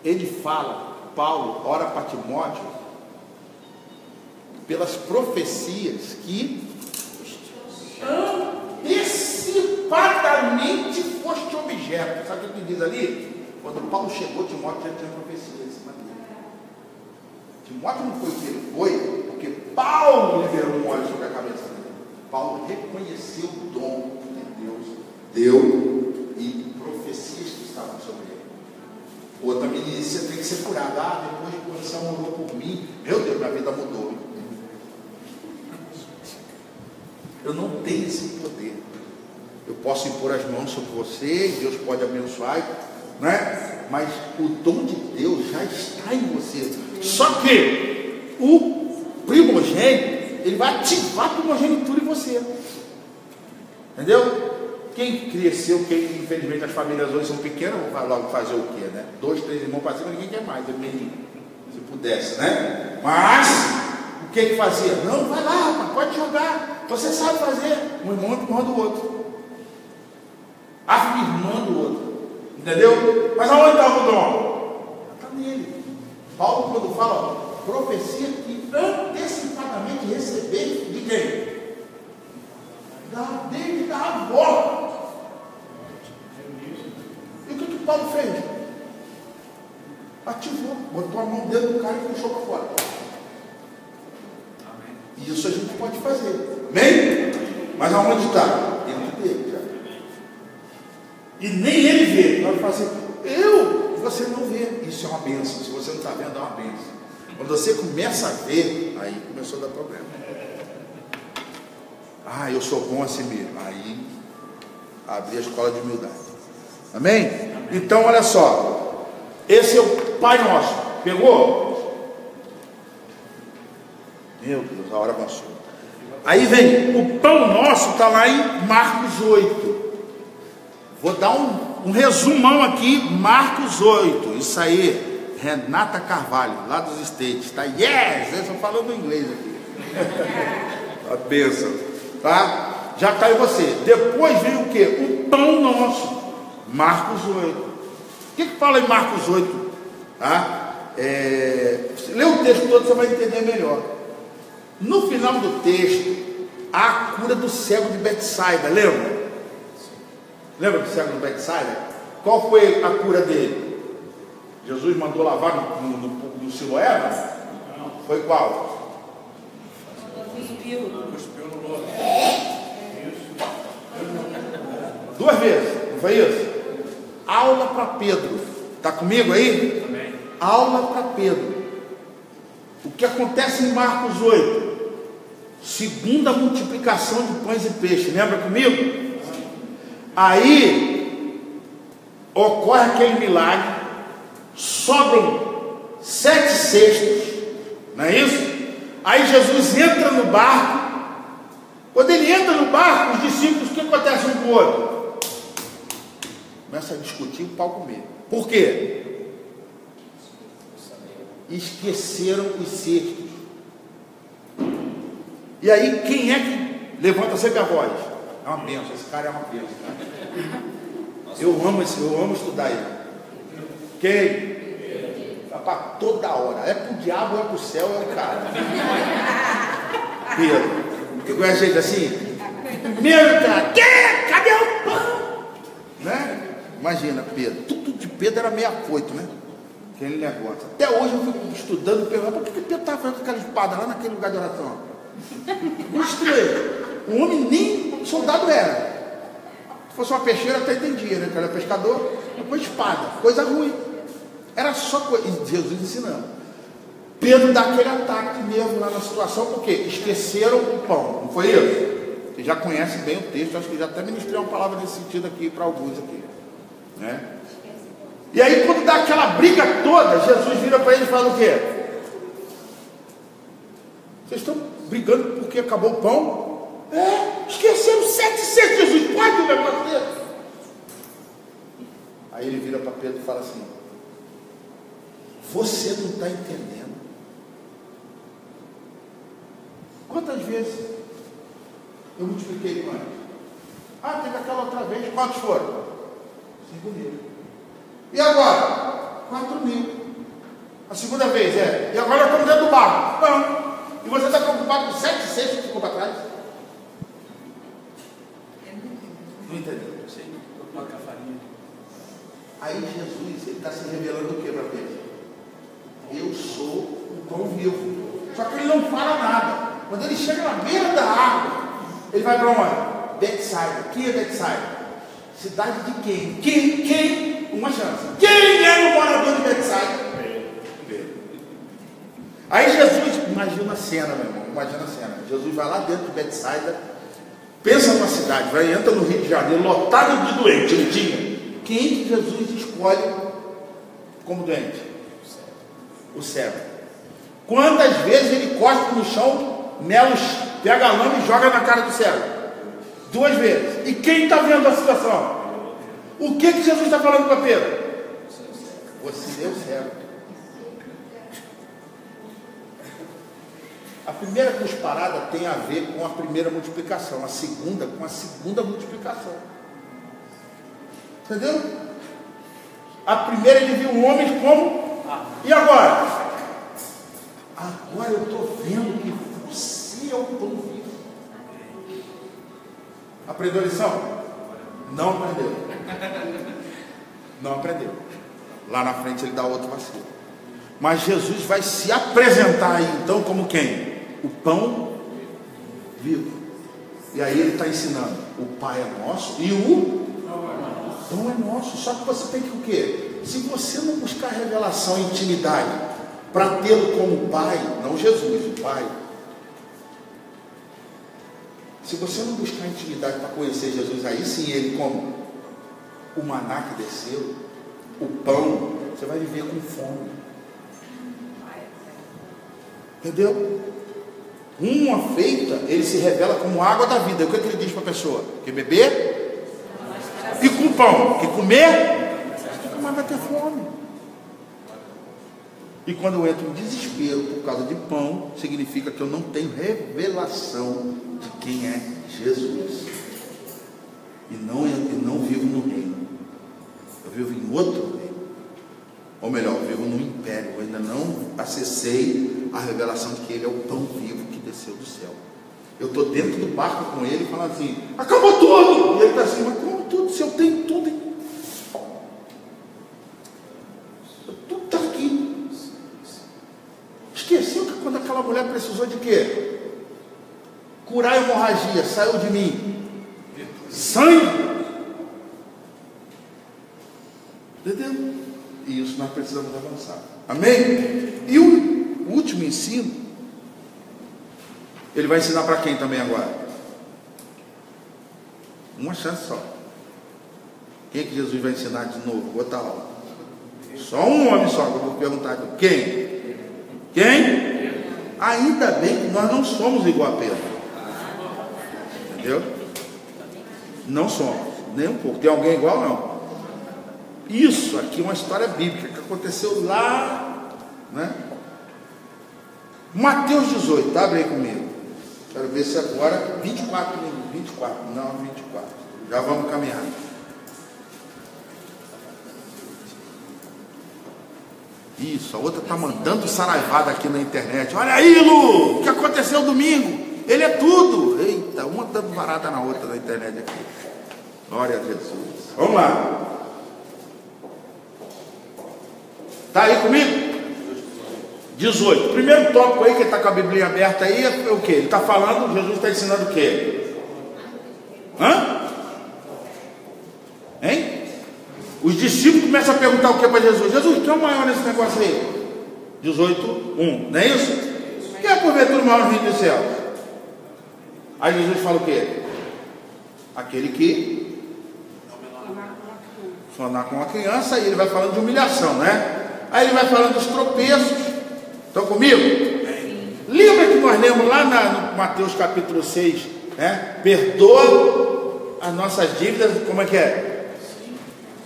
A: Ele fala, Paulo ora para Timóteo pelas profecias que antecipadamente foste objeto. Sabe o que ele diz ali? Quando Paulo chegou, Timóteo já tinha profecia em cima dele. Timóteo não foi o que ele foi, porque Paulo liberou um óleo sobre a cabeça dele. Paulo reconheceu o dom que Deus deu e profecias que estavam sobre ele. Outra milícia tem que ser curada. Depois que você orou por mim, meu Deus, minha vida mudou. Eu não tenho esse poder. Eu posso impor as mãos sobre você, Deus pode abençoar, né? Mas o dom de Deus já está em você. Só que o primogênito, ele vai ativar a primogenitura em você. Entendeu? Quem cresceu, quem infelizmente as famílias hoje são pequenas, vão logo fazer o quê, né? 2, 3 irmãos para cima, ninguém quer mais, se pudesse, né? Mas o que fazia? Não, vai lá, rapaz, pode jogar, você sabe fazer. Um irmão empurrando o outro, afirmando o outro, entendeu? Mas aonde está o dom? Está nele. Paulo, quando fala, profecia que antecipadamente receber de quem? Desde da avó. E o que Paulo fez? Ativou, botou a mão dentro do cara e puxou para fora. E isso a gente pode fazer. Amém? Mas aonde está? Dentro dele já. E nem ele vê. Ele vai fazer, você não vê. Isso é uma bênção. Se você não está vendo, é uma bênção. Quando você começa a ver, aí começou a dar problema. Eu sou bom assim mesmo. Aí abri a escola de humildade. Amém? Então olha só, esse é o Pai Nosso. Pegou? Meu Deus, a hora avançou. Aí vem o Pão Nosso, está lá em Marcos 8. Vou dar um resumão aqui. Marcos 8. Isso aí, Renata Carvalho, lá dos States, tá? Yes! Eu estou falando inglês aqui. A bênção. Tá? Já caiu você. Depois vem o que? O Pão Nosso. Marcos 8. O que fala em Marcos 8? Tá? Lê o texto todo, você vai entender melhor. No final do texto, há a cura do cego de Betsaida. Lembra? Lembra do cego de Betsaida? Qual foi a cura dele? Jesus mandou lavar no Siloé? Foi qual?
C: Cuspiu no lodo.
A: 2 vezes, não foi isso? Aula para Pedro. Está comigo aí?
C: Amém.
A: Aula para Pedro. O que acontece em Marcos 8? Segunda multiplicação de pães e peixes. Lembra comigo? Aí ocorre aquele milagre. Sobram 7 cestos. Não é isso? Aí Jesus entra no barco Quando ele entra no barco, os discípulos, o que acontece um com o outro? Começa a discutir o pau comer. Por quê? Esqueceram os cestos. E aí, quem é que levanta sempre a voz? É uma benção, esse cara é uma benção, cara. Eu amo estudar ele. Quem? Para toda hora. É pro diabo, é pro céu, é o cara. Pedro. Você conhece gente assim? Meu cara, cadê o pão? Né? Imagina, Pedro. Tudo de Pedro era meio afoito, né? Aquele negócio. Até hoje eu fico estudando, perguntando, por que Pedro estava fazendo aquela espada lá naquele lugar de oração? Estranho. O homem nem soldado era. Se fosse uma peixeira, até entendia, né? Que era pescador, depois espada, coisa ruim. Era só coisa. E Jesus ensinando. Pedro dá aquele ataque mesmo lá na situação, porque esqueceram o pão, não foi isso? Você já conhece bem o texto, acho que já até ministrei uma palavra nesse sentido aqui para alguns aqui, né? E aí quando dá aquela briga toda, Jesus vira para ele e fala o quê? Vocês estão brigando porque acabou o pão? Esqueceram 7 cestos, Jesus, pode o negócio dele? Aí ele vira para Pedro e fala assim: você não está entendendo. Quantas vezes eu multipliquei com elas? Teve aquela outra vez, quantos foram? 5.000. E agora? 4.000. A segunda vez e agora eu estou dentro do barco. Não. E você está preocupado com 7 cestos que ficou para trás? Não entendeu? Aí Jesus, ele está se revelando o que para Pedro? Eu sou o pão vivo. Só que ele não fala nada. Quando ele chega na beira da água, ele vai para onde? Betsaida. Quem é Betsaida? Cidade de quem? Quem? Uma chance. Quem é o morador de Betsaida? Aí Jesus, imagina a cena, meu irmão, imagina a cena. Jesus vai lá dentro de Betsaida, pensa numa cidade, entra no Rio de Janeiro, lotado de doente, ele tinha. Quem que Jesus escolhe como doente? O cego. Quantas vezes ele cospe no chão, Nelos pega a lama e joga na cara do cego? 2 vezes. E quem está vendo a situação? O que Jesus está falando para Pedro? Você é o cego. A primeira cusparada tem a ver com a primeira multiplicação, a segunda com a segunda multiplicação. Entendeu? A primeira ele viu um homem como? E agora? Agora eu estou vendo que você é o pão vivo. Aprendeu a lição? Não aprendeu. Não aprendeu. Lá na frente ele dá outro vacilo. Mas Jesus vai se apresentar aí então como quem? O pão vivo. E aí ele está ensinando: o Pai é nosso e o pão é nosso. Só que você tem que o quê? Se você não buscar revelação e intimidade para tê-lo como Pai, não Jesus, o Pai. Se você não buscar intimidade para conhecer Jesus, aí sim ele como o maná que desceu, o pão, você vai viver com fome. Entendeu? Uma feita, ele se revela como água da vida. O que ele diz para a pessoa? Que beber e com pão, que comer, nunca mais vai ter fome. E quando eu entro em desespero por causa de pão, significa que eu não tenho revelação de quem é Jesus. E não vivo no reino. Eu vivo em outro reino. Ou melhor, eu vivo num império. Eu ainda não acessei a revelação de que ele é o pão vivo que desceu do céu. Eu estou dentro do barco com ele falando assim: acabou tudo! E ele está assim: mas como tudo? Se eu tenho tudo, tudo está aqui. Esqueceu que quando aquela mulher precisou de quê? Curar a hemorragia, saiu de mim sangue. Entendeu? E isso nós precisamos avançar. Amém? E o último ensino, ele vai ensinar para quem também agora? Uma chance só. Quem é que Jesus vai ensinar de novo? Outra aula. Só um homem só, que eu vou perguntar aqui. Quem? Quem? Ainda bem que nós não somos igual a Pedro. Entendeu? Não somos, nem um pouco. Tem alguém igual? Não. Isso aqui é uma história bíblica que aconteceu lá, né? Mateus 18, abre aí comigo. Quero ver se agora 24, não, 24. Já vamos caminhar. Isso, a outra está mandando saraivada aqui na internet. Olha aí, Lu, o que aconteceu domingo? Ele é tudo. Eita, uma dando varada na outra na internet aqui. Glória a Jesus. Vamos lá. Está aí comigo? 18. Primeiro tópico aí, que está com a Bíblia aberta aí, é o que? Ele está falando, Jesus está ensinando o quê? Hein? Os discípulos começam a perguntar o que para Jesus? Jesus, quem é o maior nesse negócio aí? 18:1, não é isso? Quem é porventura o maior no reino dos céus? Aí Jesus fala o quê? Aquele que sonar com uma criança, e ele vai falando de humilhação, né? Aí ele vai falando dos tropeços. Estão comigo? Sim. Lembra que nós lemos lá no Mateus capítulo 6, né? Perdoa as nossas dívidas, como é que é?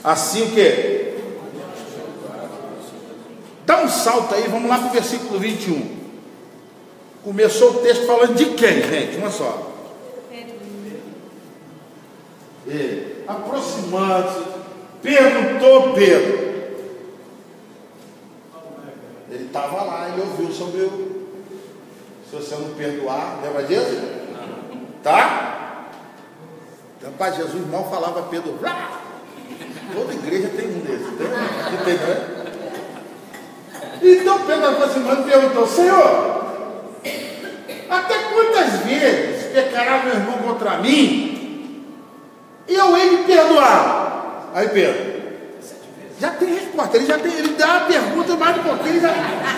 A: Assim o quê? Dá um salto aí, vamos lá para o versículo 21. Começou o texto falando de quem, gente? Uma só. Ele, aproximando-se, perguntou Pedro. Ele estava lá, ele ouviu sobre se você não perdoar, lembra disso? Tá? Então, para Jesus mal falava Pedro. Toda igreja tem um desses, entendeu? Então Pedro aproximando perguntou: Senhor, até quantas vezes pecará meu irmão contra mim e eu hei de perdoar? Aí Pedro já tem resposta, ele dá a pergunta mais do que ele já tem resposta.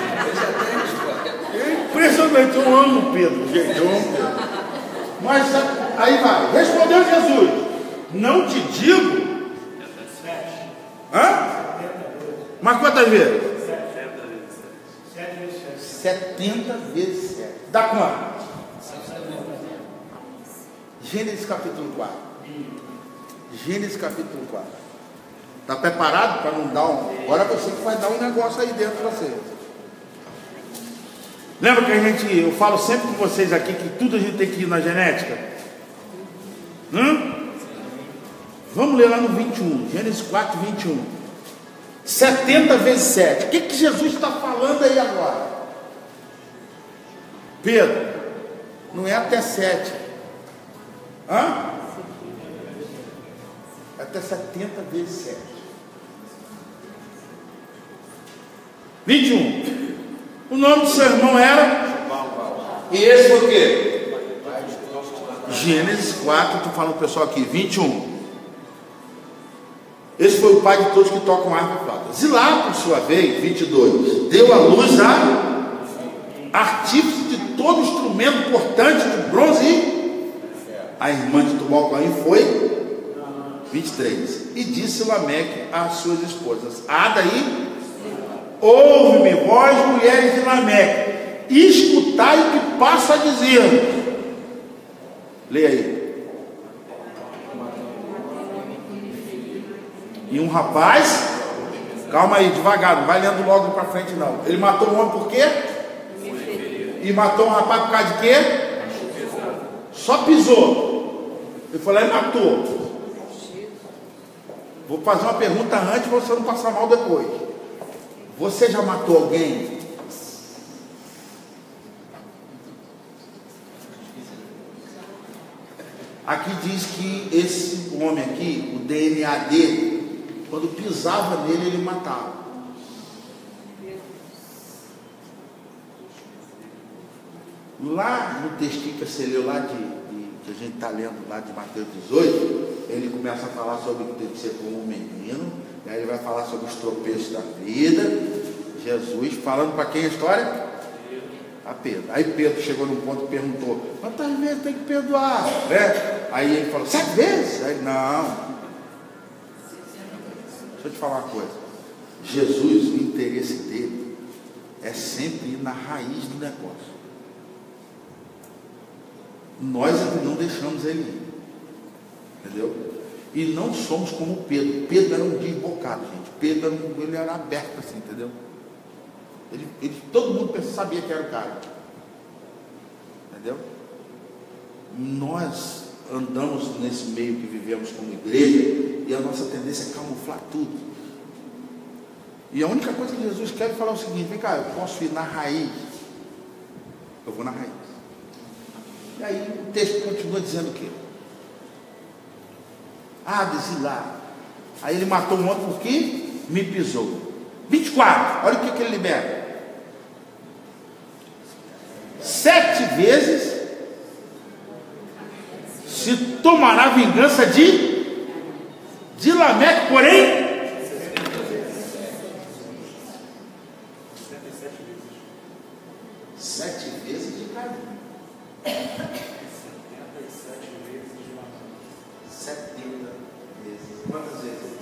A: É impressionante, eu amo Pedro, gente, eu amo Pedro. Mas aí vai, respondeu Jesus: não te digo. Mas quantas vezes? 70 vezes 7. Dá quanto? Gênesis capítulo 4. Gênesis capítulo 4. Está preparado para não dar um... Agora você que vai dar um negócio aí dentro de você. Lembra que eu falo sempre com vocês aqui que tudo a gente tem que ir na genética? Vamos ler lá no 21. Gênesis 4, 21. 70 vezes 7. O que Jesus está falando aí agora? Pedro, não é até 7. É até 70 vezes 7. 21. O nome do seu irmão era? E esse foi o quê? Gênesis 4, estou falando pessoal aqui, 21. Esse foi o pai de todos que tocam harpa e flauta. Zilá, por sua vez, 22, deu à luz a artífice de todo instrumento portante de bronze e a irmã de Tubal-Caim foi 23. E disse Lameque às suas esposas: Ada e ouve-me, vós mulheres de Lameque, escutai o que passo a dizer. Leia aí. E um rapaz, calma aí, devagar, não vai lendo logo para frente não. Ele matou um homem por quê? E matou um rapaz por causa de quê? Só pisou. Ele foi lá e matou. Vou fazer uma pergunta antes para você não passar mal depois. Você já matou alguém? Aqui diz que esse homem aqui, o DNA dele, quando pisava nele, ele matava. Lá no textinho que você leu lá que a gente está lendo lá de Mateus 18, ele começa a falar sobre o que tem que ser como um menino, e aí ele vai falar sobre os tropeços da vida. Jesus falando para quem a história? A Pedro. Aí Pedro chegou num ponto e perguntou: quantas vezes tem que perdoar? Né? Aí ele falou: 7 vezes? Aí, não. Deixa eu te falar uma coisa. Jesus, o interesse dele é sempre ir na raiz do negócio. Nós é que não deixamos ele ir. Entendeu? E não somos como Pedro. Pedro era um desbocado, gente. Pedro ele era aberto assim, entendeu? Todo mundo sabia que era o cara. Entendeu? Nós andamos nesse meio que vivemos como igreja e a nossa tendência é camuflar tudo. E a única coisa que Jesus quer é falar o seguinte: vem cá, eu posso ir na raiz. Eu vou na raiz. E aí o texto continua dizendo o quê? Desilar. Aí ele matou um outro porque me pisou. 24, olha o que ele libera. 7 vezes se tomará vingança de Lameque, porém 7 vezes de Caim. 70 vezes. Quantas vezes?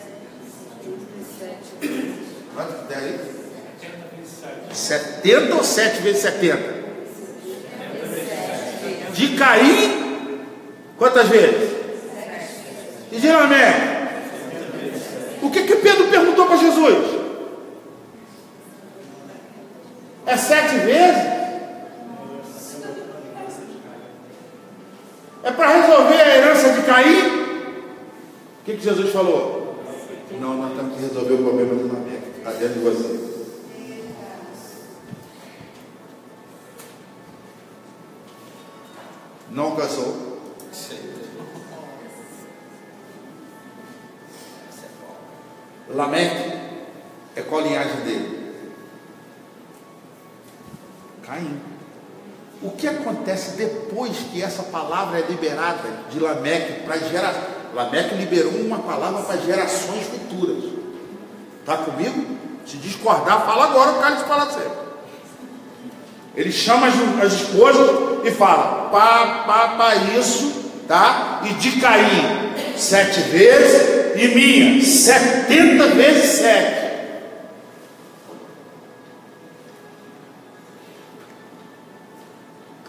A: quanto der aí? 70 ou 7 vezes 70? De Caim, quantas vezes? E de Lameque? O que Pedro perguntou para Jesus? É 7 vezes? É para resolver a herança de Caim? O que Jesus falou? Não, nós temos que resolver o problema de Lameque, que está dentro de você. Não alcançou. Lameque é qual a linhagem dele? Caim. O que acontece depois que essa palavra é liberada de Lameque para geração? Lameque liberou uma palavra para gerações futuras. Está comigo? Se discordar, fala agora, o cara te fala sempre. Ele chama as esposas e fala: pá, isso, tá? E de Caim 7 vezes, e minha 70 vezes 7.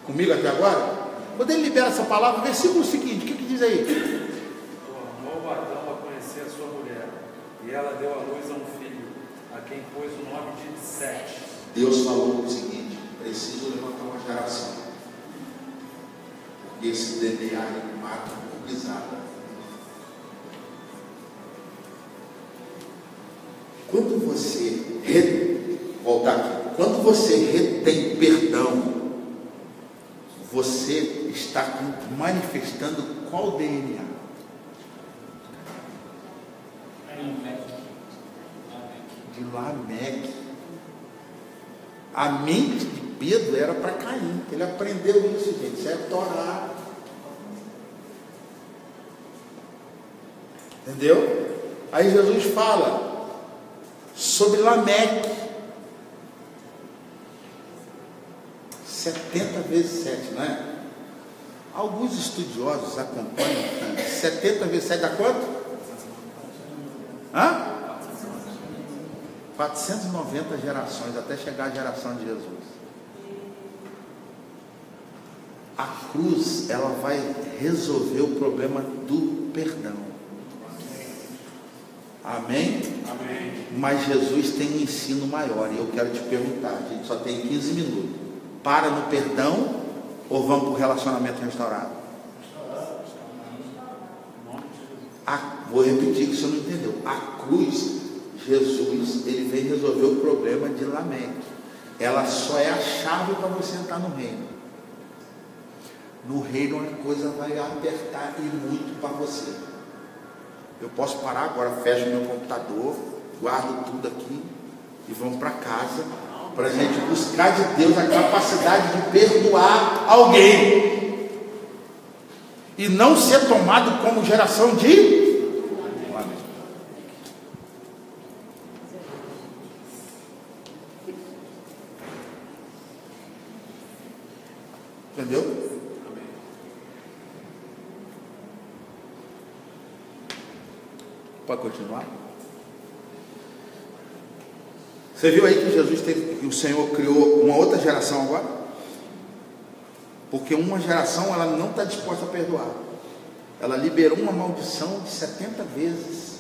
A: Comigo até agora? Quando ele libera essa palavra, versículo seguinte, o que diz aí?
C: Tomou Adão a conhecer a sua mulher, e ela deu à luz a um filho, a quem pôs o nome de Sete.
A: Deus falou o seguinte: preciso levantar uma geração, porque esse DNA mata por pisada. Quando você voltar aqui, quando você retém perdão, você está manifestando qual DNA? De Lameque. A mente de Pedro era para Caim. Ele aprendeu isso, gente. Isso é Torá. Entendeu? Aí Jesus fala sobre Lameque. 70 vezes 7, não é? Alguns estudiosos acompanham que 70 vezes 7 dá quanto? 490 gerações, até chegar à geração de Jesus. A cruz, ela vai resolver o problema do perdão. Amém?
C: Amém.
A: Mas Jesus tem um ensino maior, e eu quero te perguntar, a gente só tem 15 minutos. Para no perdão ou vamos para o relacionamento restaurado? Vou repetir que você não entendeu. A cruz, Jesus, ele vem resolver o problema de Lameque. Ela só é a chave para você entrar no reino. No reino a coisa vai apertar e muito para você. Eu posso parar agora, fecho meu computador, guardo tudo aqui e vamos para casa, para a gente buscar de Deus a capacidade de perdoar alguém e não ser tomado como geração de entendeu? Pode continuar? Você viu aí que Jesus teve, que o Senhor criou uma outra geração agora? Porque uma geração ela não está disposta a perdoar. Ela liberou uma maldição de 70 vezes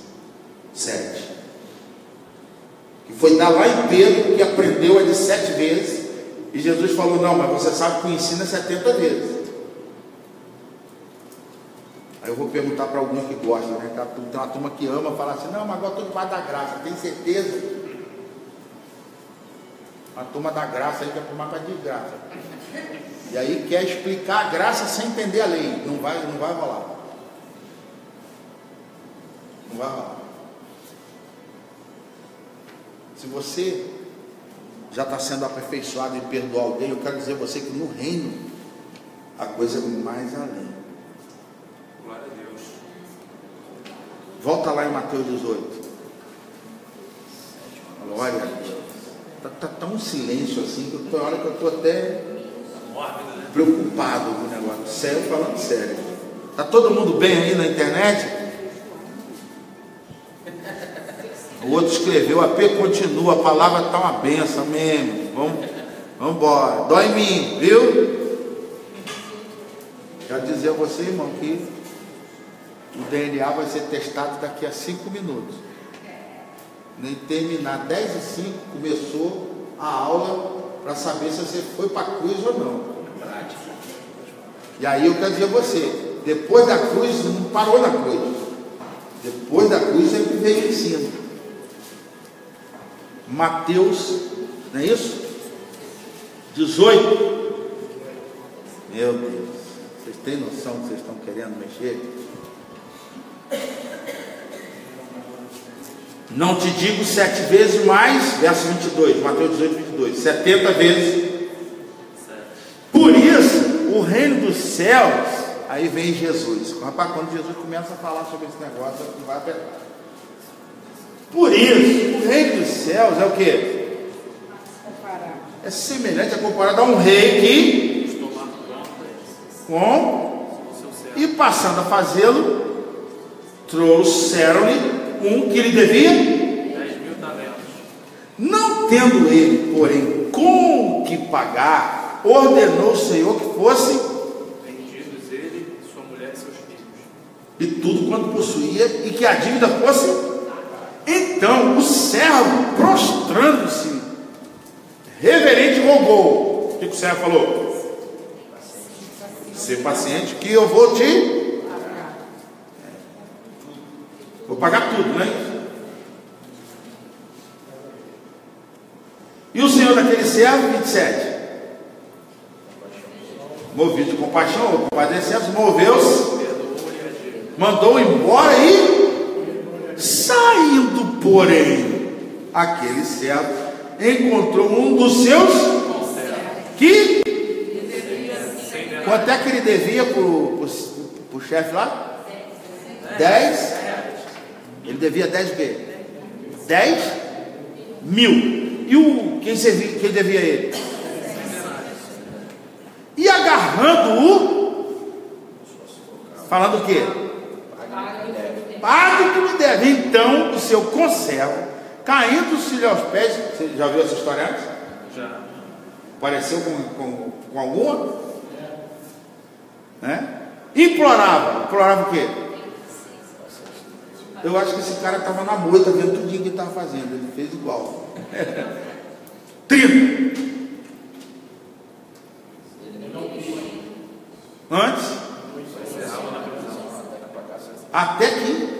A: 7. Que foi dar lá em Pedro, que aprendeu a de 7 vezes. E Jesus falou, não, mas você sabe que o ensino é 70 vezes. Aí eu vou perguntar para alguns que gostam, né? Tem uma turma que ama, fala assim, não, mas agora estou debaixo da graça, tem certeza? A turma da graça aí quer tomar para de graça. E aí quer explicar a graça sem entender a lei. Não vai rolar. Não vai rolar. Se você já está sendo aperfeiçoado em perdoar alguém, eu quero dizer a você que no reino a coisa é mais além.
C: Glória a Deus.
A: Volta lá em Mateus 18. Glória a Deus. Está tão silêncio assim que tem hora que eu estou até preocupado com o negócio. Sério, falando sério. Está todo mundo bem aí na internet? O outro escreveu, a P continua, a palavra está uma benção mesmo. Vamos embora. Dói em mim, viu? Quero dizer a você, irmão, que o DNA vai ser testado daqui a 5 minutos. Nem terminar 10:05 começou a aula para saber se você foi para a cruz ou não. E aí eu quero dizer a você, depois da cruz não parou na cruz. Depois da cruz é que veio o ensino. Mateus, não é isso? 18. Meu Deus, vocês têm noção que vocês estão querendo mexer? Não te digo 7 vezes mais, verso 22, Mateus 18, 22, 70 vezes. Por isso, o reino dos céus, aí vem Jesus. Rapaz, quando Jesus começa a falar sobre esse negócio, não vai apertar. Por isso, o reino dos céus é o quê? É semelhante, é comparado a um rei que, e passando a fazê-lo, trouxeram-lhe um que lhe devia
C: 10.000 talentos.
A: Não tendo ele, porém, com o que pagar, ordenou o Senhor que fosse
C: Vendidos ele, sua mulher e seus filhos,
A: e tudo quanto possuía, e que a dívida fosse. Então o servo, prostrando-se, reverente, rogou. O que o servo falou? Ser paciente, que eu vou te vou pagar tudo, né? E o Senhor daquele servo, 27, movido de compaixão, compadecendo, moveu-se, mandou embora e, saindo, porém, aquele servo encontrou um dos seus que, quanto é que ele devia para o chefe lá? 10. Ele devia 10 o quê? 10.000. E quem devia ele? E agarrando-o, falando o quê? Pague o que me deve. Então o seu conservo, caindo-se-lhe aos pés. Você já viu essa história antes?
C: já.
A: Pareceu com alguma? Né? Implorava o quê? Eu acho que esse cara estava na moita vendo tudo que ele estava fazendo. Ele fez igual. 30. Antes, até que,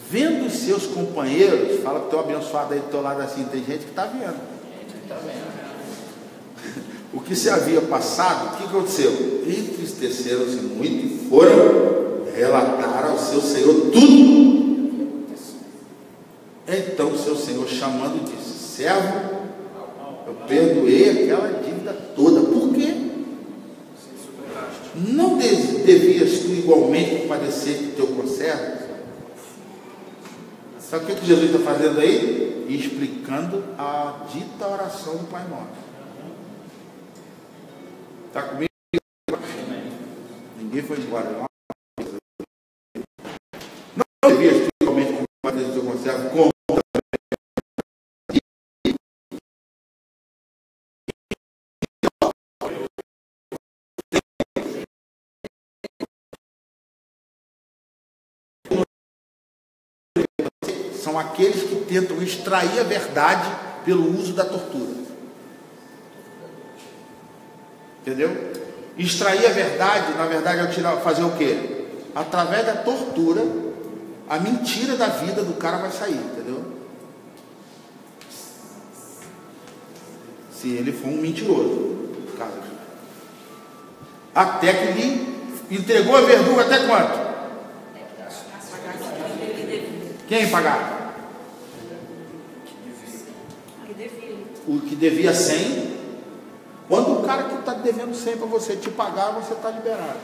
A: vendo os seus companheiros, fala para o teu abençoado aí do teu lado assim, tem gente que está vendo. O que se havia passado, o que aconteceu? Entristeceram-se muito e foram relatar ao seu senhor tudo. Então seu senhor, chamando, disse: servo, eu perdoei aquela dívida toda. Por quê? Não devias tu igualmente compadecer do teu conservo? Sabe o que Jesus está fazendo aí? Explicando a dita oração do Pai Nosso. Está comigo? Ninguém foi embora. Não devias tu igualmente compadecer do teu conservo como são aqueles que tentam extrair a verdade pelo uso da tortura. Entendeu? Extrair a verdade, na verdade, é fazer o quê? Através da tortura, a mentira da vida do cara vai sair, entendeu? Se ele for um mentiroso, caso. Até que lhe entregou a verdugo até quanto? Quem pagar? O que devia 100. Quando o cara que está devendo 100 para você te pagar, você está liberado.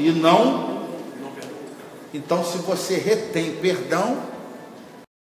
A: E não. Então, se você retém perdão,